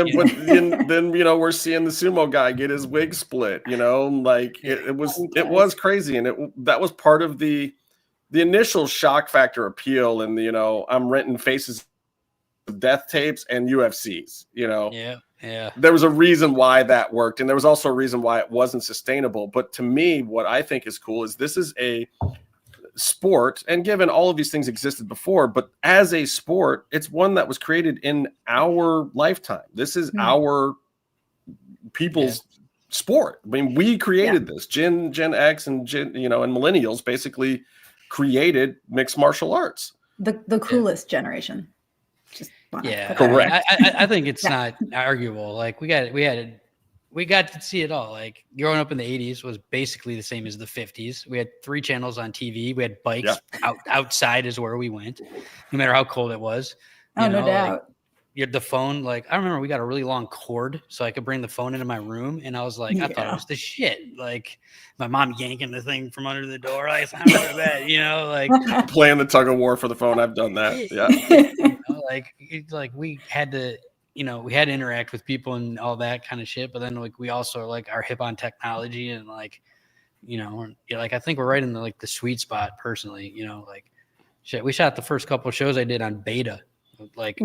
[SPEAKER 2] and then you know, we're seeing the sumo guy get his wig split. You know, like it was crazy, and that was part of the initial shock factor appeal, and you know, I'm renting Faces of Death tapes and UFCs. You know,
[SPEAKER 3] yeah.
[SPEAKER 2] There was a reason why that worked, and there was also a reason why it wasn't sustainable. But to me, what I think is cool is this is a sport, and given all of these things existed before, but as a sport, it's one that was created in our lifetime. This is our people's sport. I mean, we created this. Gen X and and millennials basically created mixed martial arts.
[SPEAKER 1] The coolest generation.
[SPEAKER 2] Correct.
[SPEAKER 3] I think it's not arguable. Like we got to see it all. Like growing up in the 80s was basically the same as the 50s. We had 3 channels on TV. We had bikes outside is where we went, no matter how cold it was.
[SPEAKER 1] No doubt.
[SPEAKER 3] Like, you had the phone. Like I remember we got a really long cord so I could bring the phone into my room, and I was like, I thought it was the shit. Like my mom yanking the thing from under the door. Like it's not really bad, you know, like
[SPEAKER 2] playing the tug of war for the phone. I've done that. Yeah.
[SPEAKER 3] You know, like we had to, you know, we had to interact with people and all that kind of shit. But then like we also like are hip on technology, and like, you know, like I think we're right in the the sweet spot personally. You know, like shit. We shot the first couple of shows I did on beta. Like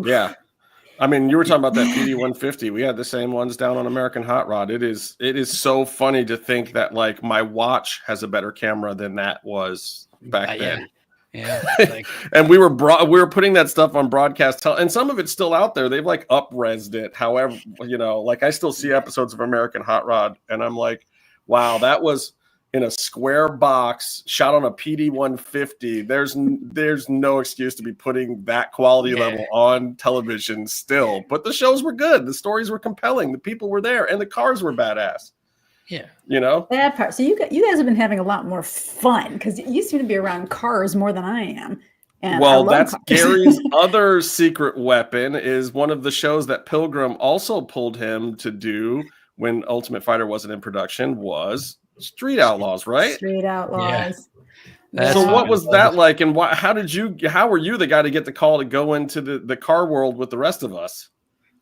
[SPEAKER 2] I mean, you were talking about that PD 150. We had the same ones down on American Hot Rod. It is so funny to think that like my watch has a better camera than that was back then.
[SPEAKER 3] Yeah. Like,
[SPEAKER 2] and we were putting that stuff on broadcast, and some of it's still out there. They've like up-resed it. However, you know, like I still see episodes of American Hot Rod, and I'm like, wow, that was in a square box shot on a PD 150. There's no excuse to be putting that quality level on television still. But the shows were good. The stories were compelling. The people were there, and the cars were badass.
[SPEAKER 3] Yeah,
[SPEAKER 2] you know
[SPEAKER 1] that part. So you guys have been having a lot more fun because you seem to be around cars more than I am. And
[SPEAKER 2] well, that's cars. Gary's other secret weapon is one of the shows that Pilgrim also pulled him to do when Ultimate Fighter wasn't in production was Street Outlaws, right?
[SPEAKER 1] Street Outlaws.
[SPEAKER 3] Yeah.
[SPEAKER 2] So what was that like, and how were you the guy to get the call to go into the car world with the rest of us?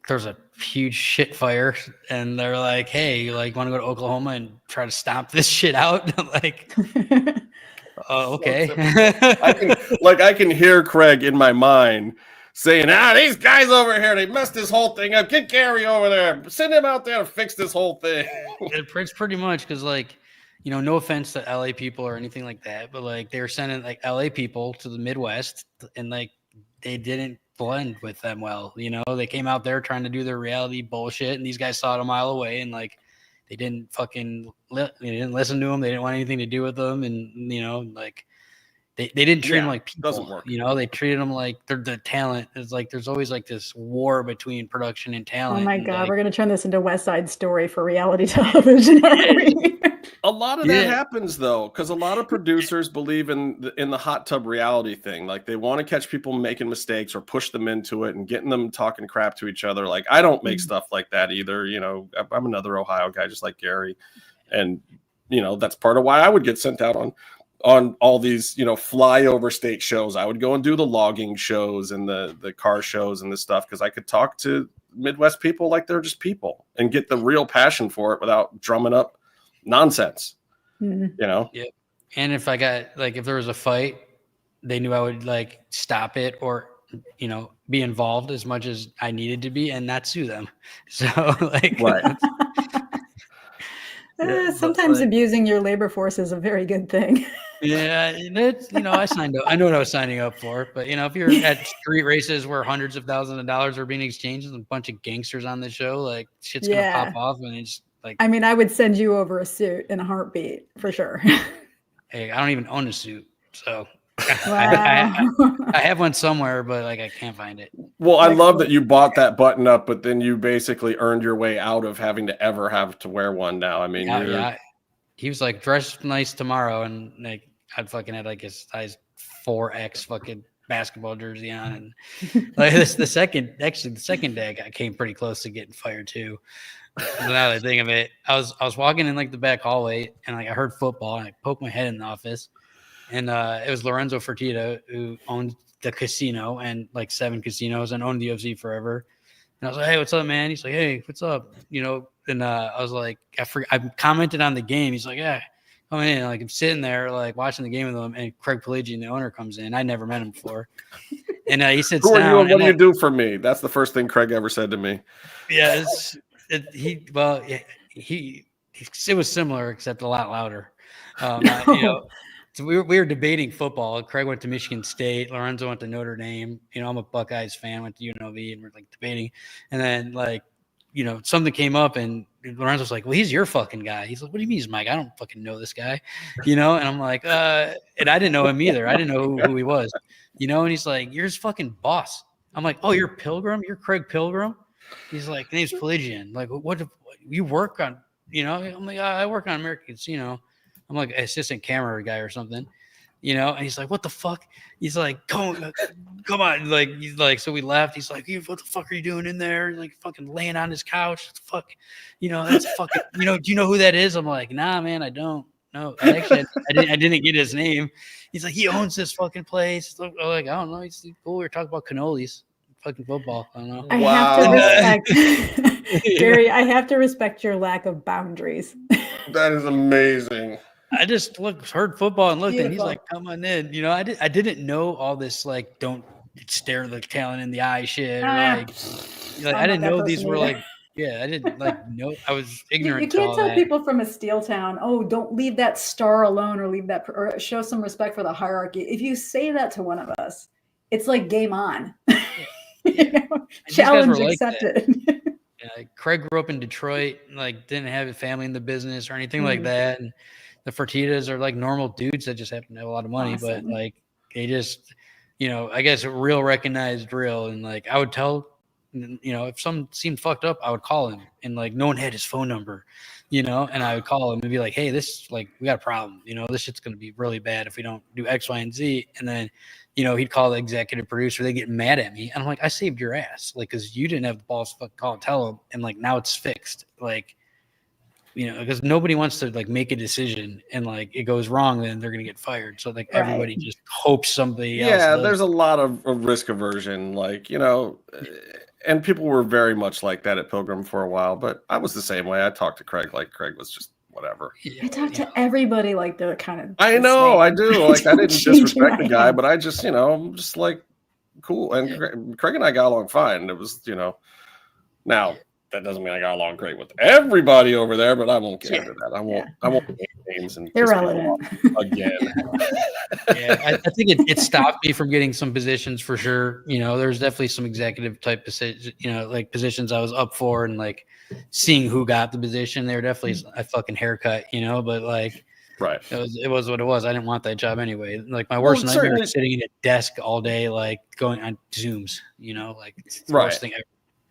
[SPEAKER 3] There's a huge shit fire, and they're like, hey, you like want to go to Oklahoma and try to stomp this shit out? Like, oh, okay.
[SPEAKER 2] I can hear Craig in my mind saying, these guys over here, they messed this whole thing up. Get Gary over there. Send him out there to fix this whole thing.
[SPEAKER 3] It's pretty much because, like, you know, no offense to LA people or anything like that, but like they were sending like LA people to the Midwest, and like they didn't blend with them well. You know, they came out there trying to do their reality bullshit, and these guys saw it a mile away, and like they didn't they didn't listen to them. They didn't want anything to do with them, and you know, like they didn't treat them like people.
[SPEAKER 2] Doesn't work.
[SPEAKER 3] You know, they treated them like they're the talent. It's like there's always like this war between production and talent.
[SPEAKER 1] Oh my god,
[SPEAKER 3] like,
[SPEAKER 1] we're gonna turn this into West Side Story for reality television.
[SPEAKER 2] A lot of that happens though, because a lot of producers believe in the hot tub reality thing. Like they want to catch people making mistakes or push them into it and getting them talking crap to each other. Like I don't make stuff like that either. You know, I'm another Ohio guy just like Gary, and you know that's part of why I would get sent out on all these, you know, flyover state shows. I would go and do the logging shows and the car shows and this stuff because I could talk to Midwest people like they're just people and get the real passion for it without drumming up nonsense. You know?
[SPEAKER 3] Yeah. And if there was a fight, they knew I would like stop it or, you know, be involved as much as I needed to be and not sue them. So like,
[SPEAKER 2] right.
[SPEAKER 1] Sometimes
[SPEAKER 3] like,
[SPEAKER 1] abusing your labor force is a very good thing.
[SPEAKER 3] yeah, and it's, I signed up. I know what I was signing up for. But if you're at street races where hundreds of thousands of dollars are being exchanged and a bunch of gangsters on the show, like shit's gonna pop off, and it's like,
[SPEAKER 1] I mean, I would send you over a suit in a heartbeat for sure.
[SPEAKER 3] hey, I don't even own a suit, so
[SPEAKER 1] Wow.
[SPEAKER 3] I have one somewhere, but like I can't find it.
[SPEAKER 2] Well, I love that you bought that button up, but then you basically earned your way out of having to ever have to wear one now. I mean,
[SPEAKER 3] Yeah. He was like, dress nice tomorrow, and like I'd fucking had like a size 4X fucking basketball jersey on, and like the second day I came pretty close to getting fired too. So now that I think of it, I was walking in like the back hallway, and like I heard football, and I poked my head in the office, and it was Lorenzo Fertitta, who owned the casino and like 7 casinos and owned the UFC forever. And I was like, hey, what's up, man? He's like, hey, what's up? And I was like, I commented on the game. He's like, yeah, coming in. Like I'm sitting there, like watching the game with him, and Craig Pelagian, the owner, comes in. I never met him before. And he sits
[SPEAKER 2] who are
[SPEAKER 3] down.
[SPEAKER 2] you and what do you do for me? That's the first thing Craig ever said to me.
[SPEAKER 3] Yeah, it was similar, except a lot louder. So we were debating football. Craig went to Michigan State. Lorenzo went to Notre Dame. I'm a Buckeyes fan. Went to UNLV, and we're like debating. And then something came up, and Lorenzo's like, "Well, he's your fucking guy." He's like, "What do you mean he's my guy? I don't fucking know this guy." And I'm like, and I didn't know him either. I didn't know who he was. And he's like, "You're his fucking boss." I'm like, "Oh, you're Pilgrim? You're Craig Pilgrim?" He's like, "Name's Pelagian." Like, what you work on? I'm like, I work on American Casino. I'm like assistant camera guy or something, and he's like, what the fuck? He's like, come on. Like, he's like, so we left. He's like, what the fuck are you doing in there? Like fucking laying on his couch. What the fuck, that's fucking, do you know who that is? I'm like, nah, man, I don't know. Actually, I didn't get his name. He's like, he owns this fucking place. I'm like, I don't know. He's cool. We were talking about cannolis, fucking football. I don't know.
[SPEAKER 1] I have to respect, Gary, I have to respect your lack of boundaries.
[SPEAKER 2] That is amazing.
[SPEAKER 3] I just heard football and looked, and he's like, come on in. I didn't know all this, like, don't stare the talent in the eye shit. Or like I didn't know these were like, I didn't like know. I was ignorant.
[SPEAKER 1] You can't tell people from a steel town, oh, don't leave that star alone, or leave that, or show some respect for the hierarchy. If you say that to one of us, it's like game on. Challenge accepted.
[SPEAKER 3] Craig grew up in Detroit, like didn't have a family in the business or anything like that. And the Fertittas are like normal dudes that just happen to have a lot of money, but like they just, I guess real recognized real. And like I would tell, if something seemed fucked up, I would call him, and like no one had his phone number, and I would call him and be like, hey, this, like, we got a problem, this shit's going to be really bad if we don't do X, Y, and Z. And then, he'd call the executive producer. They get mad at me. And I'm like, I saved your ass. Like, cause you didn't have the balls to fucking call and tell him. And like, now it's fixed. Like, because nobody wants to like make a decision and like it goes wrong, then they're going to get fired. So like everybody just hopes somebody else does.
[SPEAKER 2] There's a lot of risk aversion, like, and people were very much like that at Pilgrim for a while, but I was the same way. I talked to Craig like Craig was just whatever.
[SPEAKER 1] I talk to everybody like they're kind of.
[SPEAKER 2] I know, I do. Like I didn't disrespect the guy, but I just, I'm just like cool. And Craig and I got along fine. It was, now that doesn't mean I got along great with everybody over there, but I won't get into that. I won't name names and
[SPEAKER 1] irrelevant
[SPEAKER 2] again.
[SPEAKER 3] I think it stopped me from getting some positions for sure. There's definitely some executive type positions, like positions I was up for, and like seeing who got the position. They were definitely a fucking haircut, but like,
[SPEAKER 2] right.
[SPEAKER 3] It was what it was. I didn't want that job anyway. Like my worst nightmare is sitting at a desk all day, like going on Zooms, like it's the worst thing ever.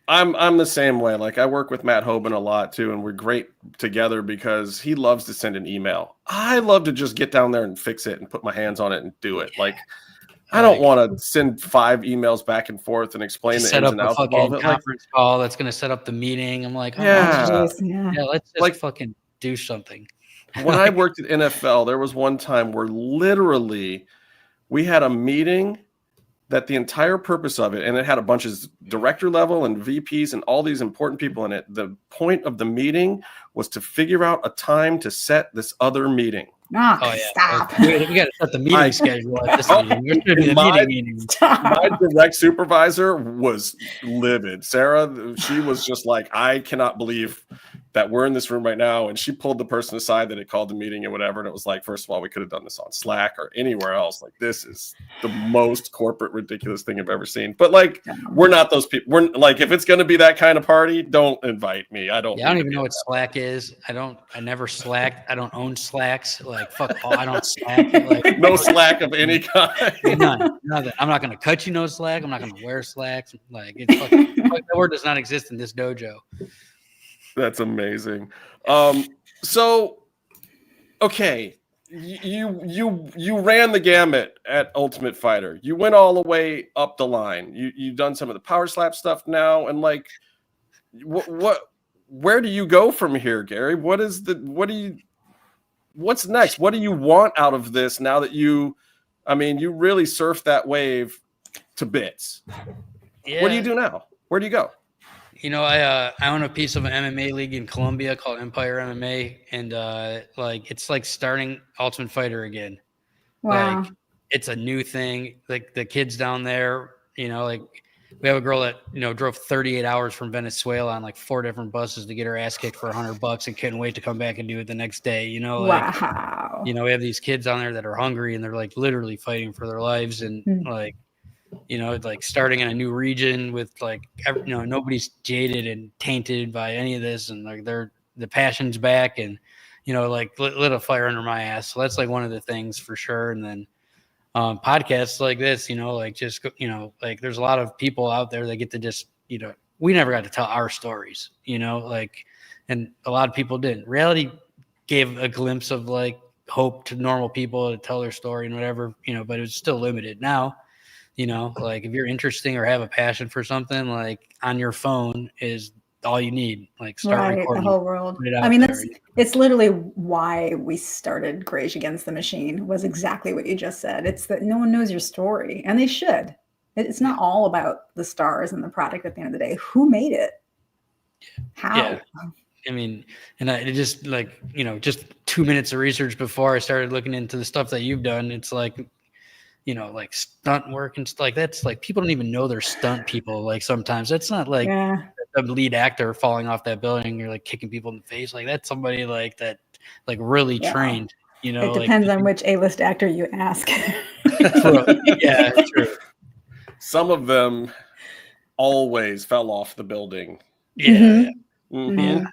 [SPEAKER 2] I'm the same way. Like I work with Matt Hoban a lot too, and we're great together because he loves to send an email. I love to just get down there and fix it and put my hands on it and do it. Like I don't want to send 5 emails back and forth and explain the ins and outs of all of it.
[SPEAKER 3] Conference call that's going to set up the meeting. I'm like, let's just like fucking do something.
[SPEAKER 2] When I worked at NFL, there was one time where literally we had a meeting that the entire purpose of it, and it had a bunch of director level and VPs and all these important people in it. The point of the meeting was to figure out a time to set this other meeting.
[SPEAKER 1] Stop.
[SPEAKER 3] We got to set the meeting schedule at this meeting.
[SPEAKER 2] My direct supervisor was livid. Sarah, she was just like, I cannot believe that we're in this room right now, and she pulled the person aside that had called the meeting and whatever, and it was like, first of all, we could have done this on Slack or anywhere else. Like, this is the most corporate ridiculous thing I've ever seen. But like, we're not those people. We're like, if it's going to be that kind of party, don't invite me. I don't
[SPEAKER 3] even know what Slack is. I never Slacked. I don't own Slacks. Like, fuck all, I don't Slack. Like,
[SPEAKER 2] no Slack of any kind.
[SPEAKER 3] None. I'm not going to cut you no Slack. I'm not going to wear Slacks. Like, it's fucking, that word does not exist in this dojo.
[SPEAKER 2] That's amazing. So, okay, you ran the gamut at Ultimate Fighter. You went all the way up the line. You've done some of the power slap stuff now, and like, where do you go from here, Gary? What's next? What do you want out of this now that you really surfed that wave to bits?
[SPEAKER 3] Yeah.
[SPEAKER 2] What do you do now? Where do you go?
[SPEAKER 3] I own a piece of an MMA league in Colombia called Empire MMA, and it's like starting Ultimate Fighter again.
[SPEAKER 1] Wow.
[SPEAKER 3] Like, it's a new thing. Like, the kids down there, like, we have a girl that drove 38 hours from Venezuela on like 4 different buses to get her ass kicked for $100 and couldn't wait to come back and do it the next day.
[SPEAKER 1] Wow.
[SPEAKER 3] We have these kids down there that are hungry and they're like literally fighting for their lives, and like, like starting in a new region with like, nobody's jaded and tainted by any of this. And like, the passion's back, and, like lit a fire under my ass. So that's like one of the things for sure. And then podcasts like this, like just, like there's a lot of people out there that get to just, we never got to tell our stories, like, and a lot of people didn't. Reality gave a glimpse of like hope to normal people to tell their story and whatever, but it was still limited. Now, like if you're interesting or have a passion for something, like on your phone is all you need. Like start recording
[SPEAKER 1] the whole world. It's literally why we started Greige Against the Machine, was exactly what you just said. It's that no one knows your story, and they should. It's not all about the stars and the product at the end of the day. Who made it? How?
[SPEAKER 3] Yeah. And it just like, just 2 minutes of research before I started looking into the stuff that you've done. It's like, like stunt work and stuff like that's like, people don't even know they're stunt people. Like sometimes that's not like the lead actor falling off that building. You're like kicking people in the face. Like that's somebody like that, like really trained,
[SPEAKER 1] It depends on which A-list actor you ask.
[SPEAKER 3] Yeah, true.
[SPEAKER 2] Some of them always fell off the building.
[SPEAKER 3] Yeah.
[SPEAKER 2] Mm-hmm.
[SPEAKER 3] Yeah.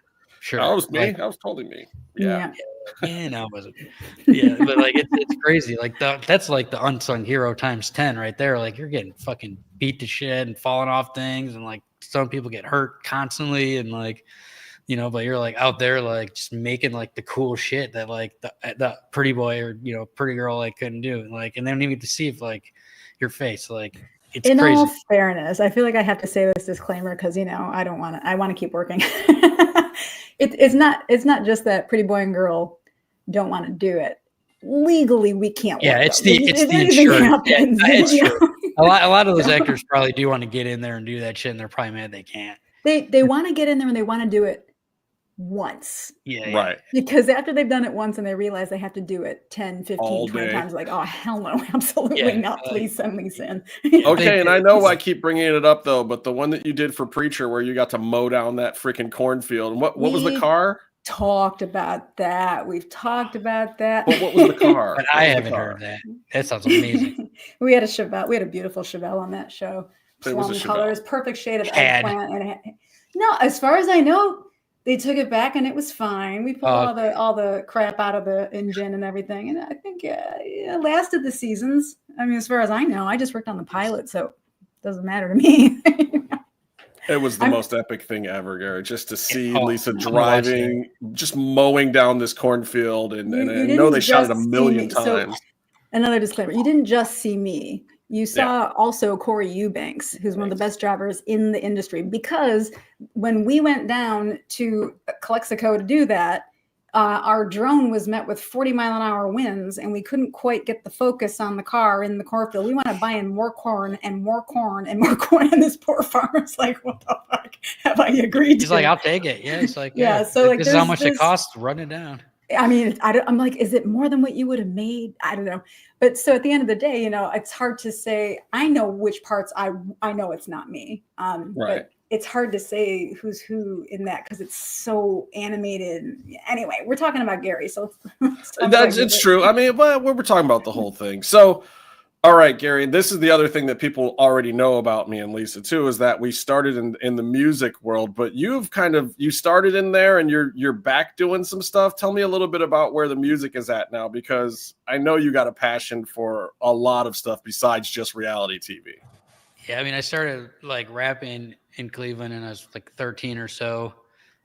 [SPEAKER 3] Sure.
[SPEAKER 2] That was me. That was totally me. Yeah.
[SPEAKER 3] No, it wasn't. Yeah, but like it's crazy. Like that's like the unsung hero times 10 right there. Like you're getting fucking beat to shit and falling off things, and like some people get hurt constantly, and like, but you're like out there like just making like the cool shit that like the pretty boy or pretty girl like couldn't do, and like, and they don't even get to see if like your face, like it's
[SPEAKER 1] in
[SPEAKER 3] crazy.
[SPEAKER 1] All fairness, I feel like I have to say this disclaimer because I want to keep working. It's not just that pretty boy and girl don't want to do it. Legally, we can't.
[SPEAKER 3] Yeah,
[SPEAKER 1] work
[SPEAKER 3] it's the insurance. It's true. A lot of those actors probably do want to get in there and do that shit, and they're probably mad they can't.
[SPEAKER 1] They want to get in there and they want to do it once.
[SPEAKER 3] Yeah.
[SPEAKER 2] Right.
[SPEAKER 1] Because after they've done it once and they realize they have to do it 10, 15, 20 times, like, oh, hell no, absolutely not. Please send me in.
[SPEAKER 2] Okay, and I know I keep bringing it up, though, but the one that you did for Preacher where you got to mow down that freaking cornfield, and what was the car?
[SPEAKER 1] Talked about that. We've talked about that.
[SPEAKER 2] But what was the car?
[SPEAKER 3] But I haven't heard that. That sounds amazing.
[SPEAKER 1] We had a Chevelle. We had a beautiful Chevelle on that show.
[SPEAKER 2] It was a
[SPEAKER 1] colors, perfect shade of eggplant. No, as far as I know, they took it back and it was fine. We pulled all the crap out of the engine and everything, and I think it lasted the seasons. I mean, as far as I know, I just worked on the pilot, so it doesn't matter to me.
[SPEAKER 2] It was the most epic thing ever, Gary. Just to see Lisa driving, just mowing down this cornfield, and I know they shot it a million times.
[SPEAKER 1] So, another disclaimer: you didn't just see me. You saw also Corey Eubanks, who's one of the best drivers in the industry. Because when we went down to Calexico to do that, our drone was met with 40-mile-an-hour winds, and we couldn't quite get the focus on the car in the cornfield. We want to buy in more corn and more corn and more corn, and this poor farmer's like, "What the fuck have I agreed to?"
[SPEAKER 3] He's like, "I'll take it." Yeah, it's like,
[SPEAKER 1] so like,
[SPEAKER 3] this is how much it costs to run it down.
[SPEAKER 1] I mean, I'm like, is it more than what you would have made? I don't know. But so at the end of the day, it's hard to say. I know which parts I know it's not me.
[SPEAKER 2] Right.
[SPEAKER 1] But it's hard to say who's who in that because it's so animated. Anyway, we're talking about Gary, so
[SPEAKER 2] it's true. I mean, well, we're talking about the whole thing. So, all right, Gary, this is the other thing that people already know about me and Lisa too, is that we started in the music world, but you started in there and you're back doing some stuff. Tell me a little bit about where the music is at now, because I know you got a passion for a lot of stuff besides just reality TV.
[SPEAKER 3] Yeah, I mean, I started like rapping in Cleveland and I was like 13 or so.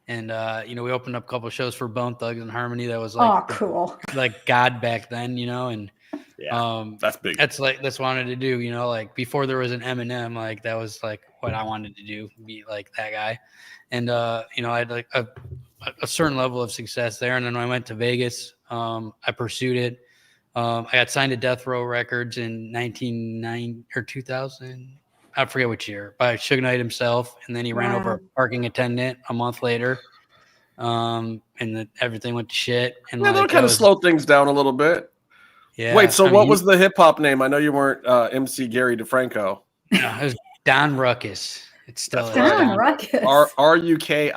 [SPEAKER 3] And we opened up a couple of shows for Bone Thugs and Harmony. That was like
[SPEAKER 1] cool.
[SPEAKER 3] Like God back then, and
[SPEAKER 2] that's big.
[SPEAKER 3] That's what I wanted to do, like before there was an Eminem, like that was like what I wanted to do, be like that guy. And I had like a certain level of success there. And then when I went to Vegas, I pursued it. I got signed to Death Row Records in 1990 or 2000. I forget which year, by Suge Knight himself. And then he ran over a parking attendant a month later. And then everything went to shit. And
[SPEAKER 2] they'll kind of slow things down a little bit.
[SPEAKER 3] Yeah.
[SPEAKER 2] Wait, so what was the hip hop name? I know you weren't MC Gary DeFranco.
[SPEAKER 3] No, it was Don Ruckus. It's still
[SPEAKER 1] Don Ruckus.
[SPEAKER 2] Rukis.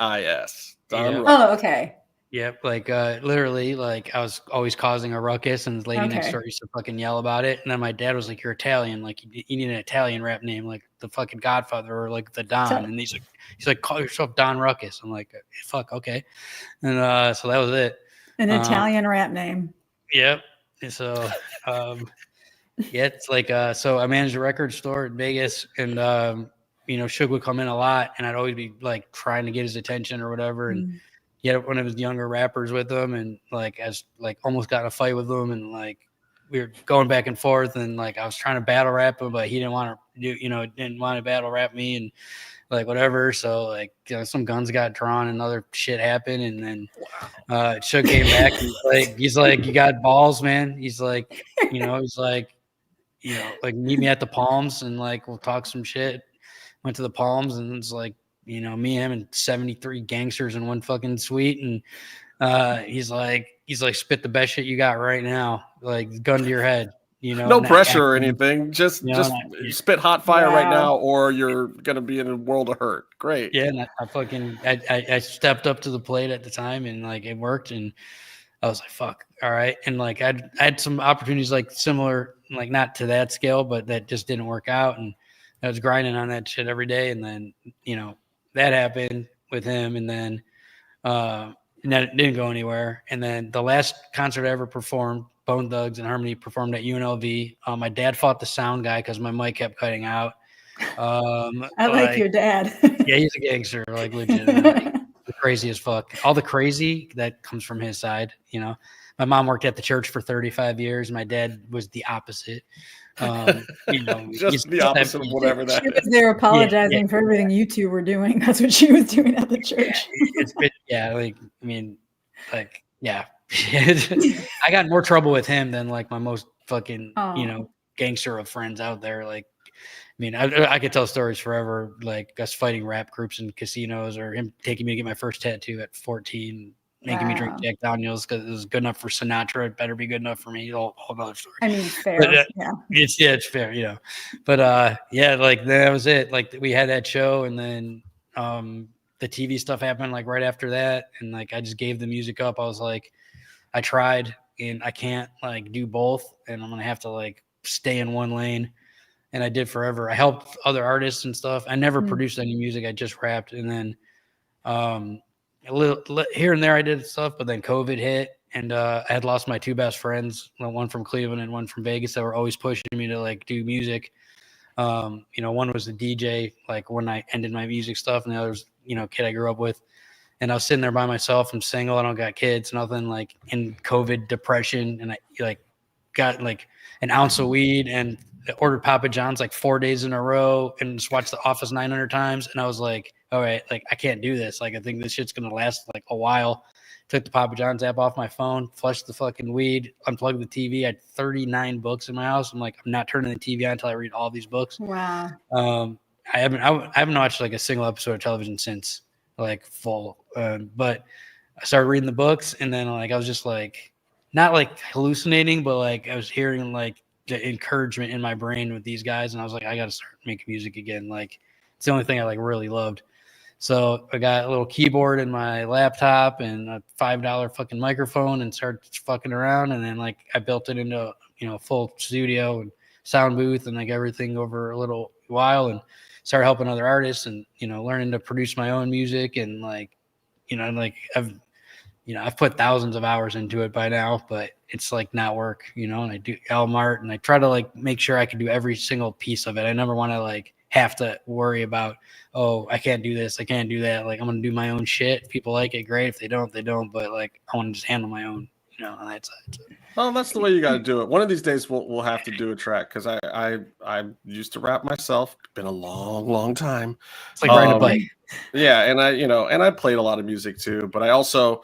[SPEAKER 2] Don Ruckus.
[SPEAKER 1] Oh, okay.
[SPEAKER 3] Yep, like literally, like I was always causing a ruckus, and the lady next door used to fucking yell about it. And then my dad was like, "You're Italian, like you need an Italian rap name, like the fucking Godfather or like the Don." And he's like, "Call yourself Don Ruckus." I'm like, "Fuck, okay." And so that was it.
[SPEAKER 1] An Italian rap name.
[SPEAKER 3] Yep. And so, it's like so I managed a record store in Vegas, and Suge would come in a lot, and I'd always be like trying to get his attention or whatever, and. He had one of his younger rappers with him, and like as like almost got in a fight with him, and like we were going back and forth, and like I was trying to battle rap him, but he didn't want to didn't want to battle rap me, and like whatever. So like some guns got drawn and other shit happened, and then Suge came back and he's like you got balls, man. He's like like meet me at the Palms and like we'll talk some shit. Went to the Palms and it's like. Me, him, and 73 gangsters in one fucking suite. And he's like, spit the best shit you got right now. Like gun to your head,
[SPEAKER 2] No pressure or anything. Just spit hot fire right now or you're going to be in a world of hurt. Great.
[SPEAKER 3] Yeah. And I stepped up to the plate at the time and like it worked. And I was like, fuck. All right. And like, I had some opportunities like similar, like not to that scale, but that just didn't work out. And I was grinding on that shit every day. And then, that happened with him, and then it didn't go anywhere. And then the last concert I ever performed, Bone Thugs and Harmony performed at UNLV. My dad fought the sound guy because my mic kept cutting out.
[SPEAKER 1] I like your dad.
[SPEAKER 3] Yeah, he's a gangster, like legit, crazy as fuck. All the crazy that comes from his side, My mom worked at the church for 35 years. My dad was the opposite.
[SPEAKER 2] Just the opposite of whatever that is.
[SPEAKER 1] They're apologizing for everything you two were doing. That's what she was doing at the church.
[SPEAKER 3] I got more trouble with him than like my most fucking gangster of friends out there. Like, I could tell stories forever, like us fighting rap groups in casinos, or him taking me to get my first tattoo at 14. Making me drink Jack Daniels because it was good enough for Sinatra. It better be good enough for me. Whole other story.
[SPEAKER 1] I mean, fair.
[SPEAKER 3] But, it's fair, But like that was it. Like we had that show, and then the TV stuff happened like right after that, and like I just gave the music up. I was like, I tried, and I can't like do both, and I'm gonna have to like stay in one lane. And I did forever. I helped other artists and stuff. I never produced any music. I just rapped, and then a little here and there I did stuff, but then COVID hit, and I had lost my two best friends, one from Cleveland and one from Vegas, that were always pushing me to like do music. One was the DJ, like when I ended my music stuff, and the other was, kid I grew up with. And I was sitting there by myself. I'm single. I don't got kids, nothing, like in COVID depression. And I like got like an ounce of weed and ordered Papa John's like 4 days in a row and just watched The Office 900 times. And I was like, all right, like I can't do this. Like I think this shit's gonna last like a while. Took the Papa John's app off my phone, flushed the fucking weed, unplugged the TV. I had 39 books in my house. I'm like, I'm not turning the TV on until I read all these books.
[SPEAKER 1] Wow.
[SPEAKER 3] I haven't watched like a single episode of television since like full. But I started reading the books, and then like I was just like not like hallucinating, but like I was hearing like the encouragement in my brain with these guys, and I was like, I gotta start making music again. Like it's the only thing I like really loved. So I got a little keyboard in my laptop and a $5 fucking microphone and started fucking around. And then like I built it into, a full studio and sound booth and like everything over a little while, and started helping other artists and, learning to produce my own music. And like, I've put thousands of hours into it by now, but it's like not work, and I do album art and I try to like make sure I can do every single piece of it. I never want to like have to worry about, oh, I can't do this, I can't do that. Like I'm gonna do my own shit. If people like it, great. If they don't, they don't. But like I want to just handle my own, on that side.
[SPEAKER 2] Well, that's the way you got to do it. One of these days we'll have to do a track, because I used to rap myself. Been a long time.
[SPEAKER 3] It's like riding a bike.
[SPEAKER 2] Yeah, and I played a lot of music too, but I also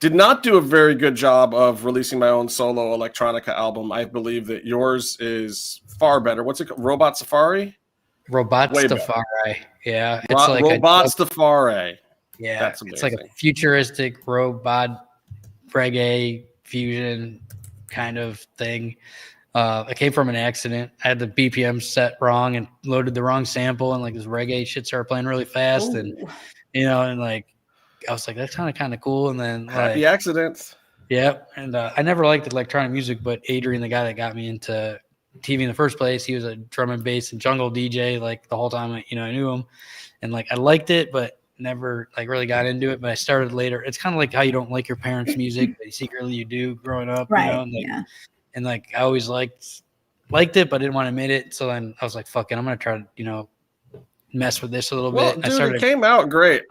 [SPEAKER 2] did not do a very good job of releasing my own solo electronica album. I believe that yours is far better. What's it called? Robot Safari?
[SPEAKER 3] Robotstafari. Yeah. It's like
[SPEAKER 2] Robotstafari.
[SPEAKER 3] Yeah.
[SPEAKER 2] That's amazing.
[SPEAKER 3] It's like a futuristic robot reggae fusion kind of thing. I came from an accident. I had the BPM set wrong and loaded the wrong sample, and like this reggae shit started playing really fast. Ooh. And and like I was like, that's kind of cool. And then
[SPEAKER 2] happy accidents.
[SPEAKER 3] Yep. And I never liked electronic music, but Adrian, the guy that got me into TV in the first place, he was a drum and bass and jungle DJ like the whole time I knew him, and like I liked it, but never like really got into it. But I started later. It's kind of like how you don't like your parents' music, but secretly you do growing up,
[SPEAKER 1] right?
[SPEAKER 3] And like, and like I always liked it, but I didn't want to admit it. So then I was like, fuck it, I'm gonna try to mess with this a little bit.
[SPEAKER 2] Dude, it came out great.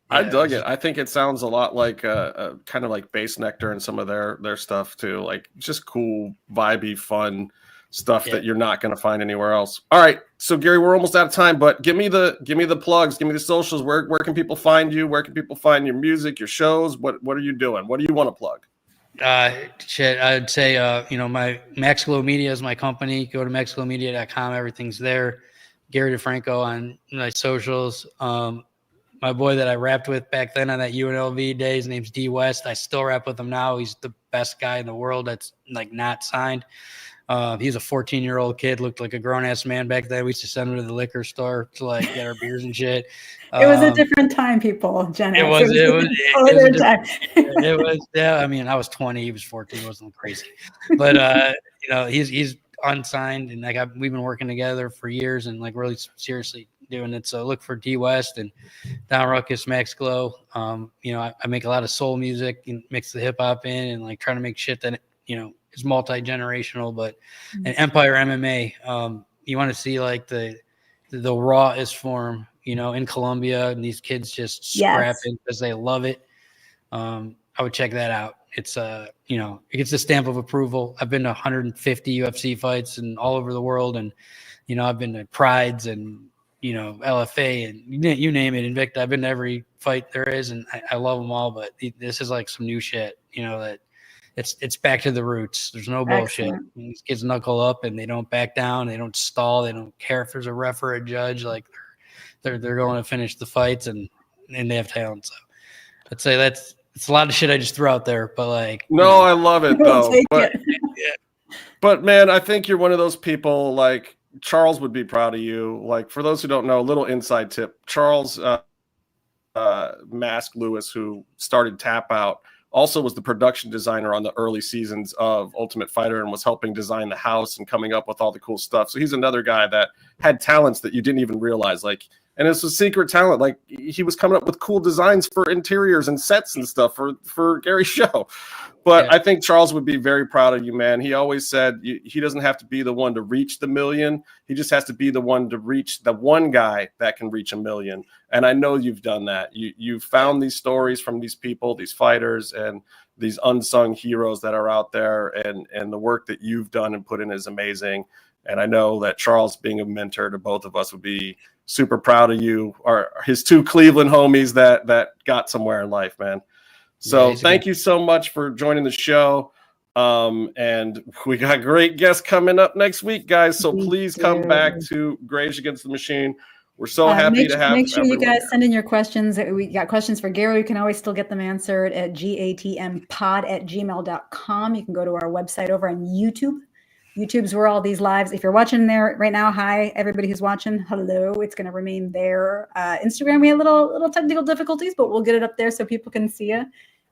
[SPEAKER 2] I dug it. I think it sounds a lot like kind of like Bass Nectar and some of their stuff too. Like just cool, vibey, fun stuff that you're not going to find anywhere else. All right, so Gary, we're almost out of time, but give me the plugs, give me the socials. Where can people find you? Where can people find your music, your shows? What are you doing? What do you want to plug?
[SPEAKER 3] I'd say my Maxglow Media is my company. Go to maxglowmedia.com. Everything's there. Gary DeFranco on my socials. My boy that I rapped with back then on that UNLV day, his name's D West. I still rap with him now. He's the best guy in the world that's like not signed. He's a 14-year-old kid, looked like a grown-ass man back then. We used to send him to the liquor store to like get our beers and shit.
[SPEAKER 1] It was a different time, people. Gen X.
[SPEAKER 3] It was. Yeah, I mean, I was 20, he was 14. It wasn't crazy, but he's unsigned, and like we've been working together for years, and like really seriously doing it. So look for D West and Don Ruckus, Maxglow. I make a lot of soul music and mix the hip hop in, and like trying to make shit that is multi-generational. But and Empire MMA, you want to see like the rawest form, in Colombia, and these kids just scrapping because they love it. I would check that out. It's it gets the stamp of approval. I've been to 150 UFC fights and all over the world, and I've been to Prides and LFA and you name it, Invicta. I've been to every fight there is, and I love them all. But this is like some new shit, that it's back to the roots. There's no bullshit. These kids knuckle up and they don't back down. They don't stall. They don't care if there's a ref or a judge. Like they're going to finish the fights, and they have talent. So I'd say it's a lot of shit I just threw out there, but like
[SPEAKER 2] no, I love it though. But man, I think you're one of those people like. Charles would be proud of you. Like, for those who don't know, a little inside tip. Charles Mask Lewis, who started Tap Out, also was the production designer on the early seasons of Ultimate Fighter and was helping design the house and coming up with all the cool stuff. So he's another guy that had talents that you didn't even realize. Like, and it's a secret talent. Like, he was coming up with cool designs for interiors and sets and stuff for Gary's show. But I think Charles would be very proud of you, man. He always said he doesn't have to be the one to reach the million. He just has to be the one to reach the one guy that can reach 1 million. And I know you've done that. You've found these stories from these people, these fighters, and these unsung heroes that are out there. And the work that you've done and put in is amazing. And I know that Charles, being a mentor to both of us, would be super proud of you, or his two Cleveland homies that got somewhere in life, man. So thank you so much for joining the show. And we got great guests coming up next week, guys. So please come back to Greige Against the Machine. We're so happy to have.
[SPEAKER 1] Make sure you guys send in your questions. We got questions for Gary. You can always still get them answered at GATMpod@gmail.com. You can go to our website over on YouTube. YouTube's where all these lives. If you're watching there right now, hi everybody who's watching. Hello, it's going to remain there. Instagram, we had little technical difficulties, but we'll get it up there so people can see you,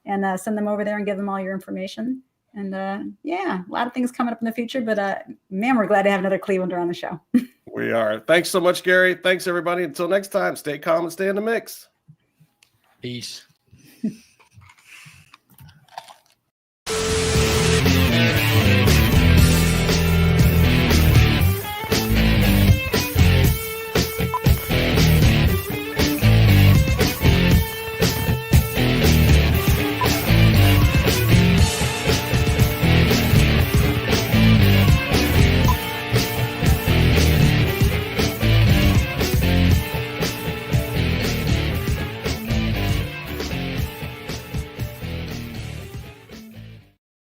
[SPEAKER 1] and send them over there and give them all your information. And yeah, a lot of things coming up in the future. But man, we're glad to have another Clevelander on the show.
[SPEAKER 2] We are. Thanks so much, Gary. Thanks everybody. Until next time, stay calm and stay in the mix.
[SPEAKER 3] Peace.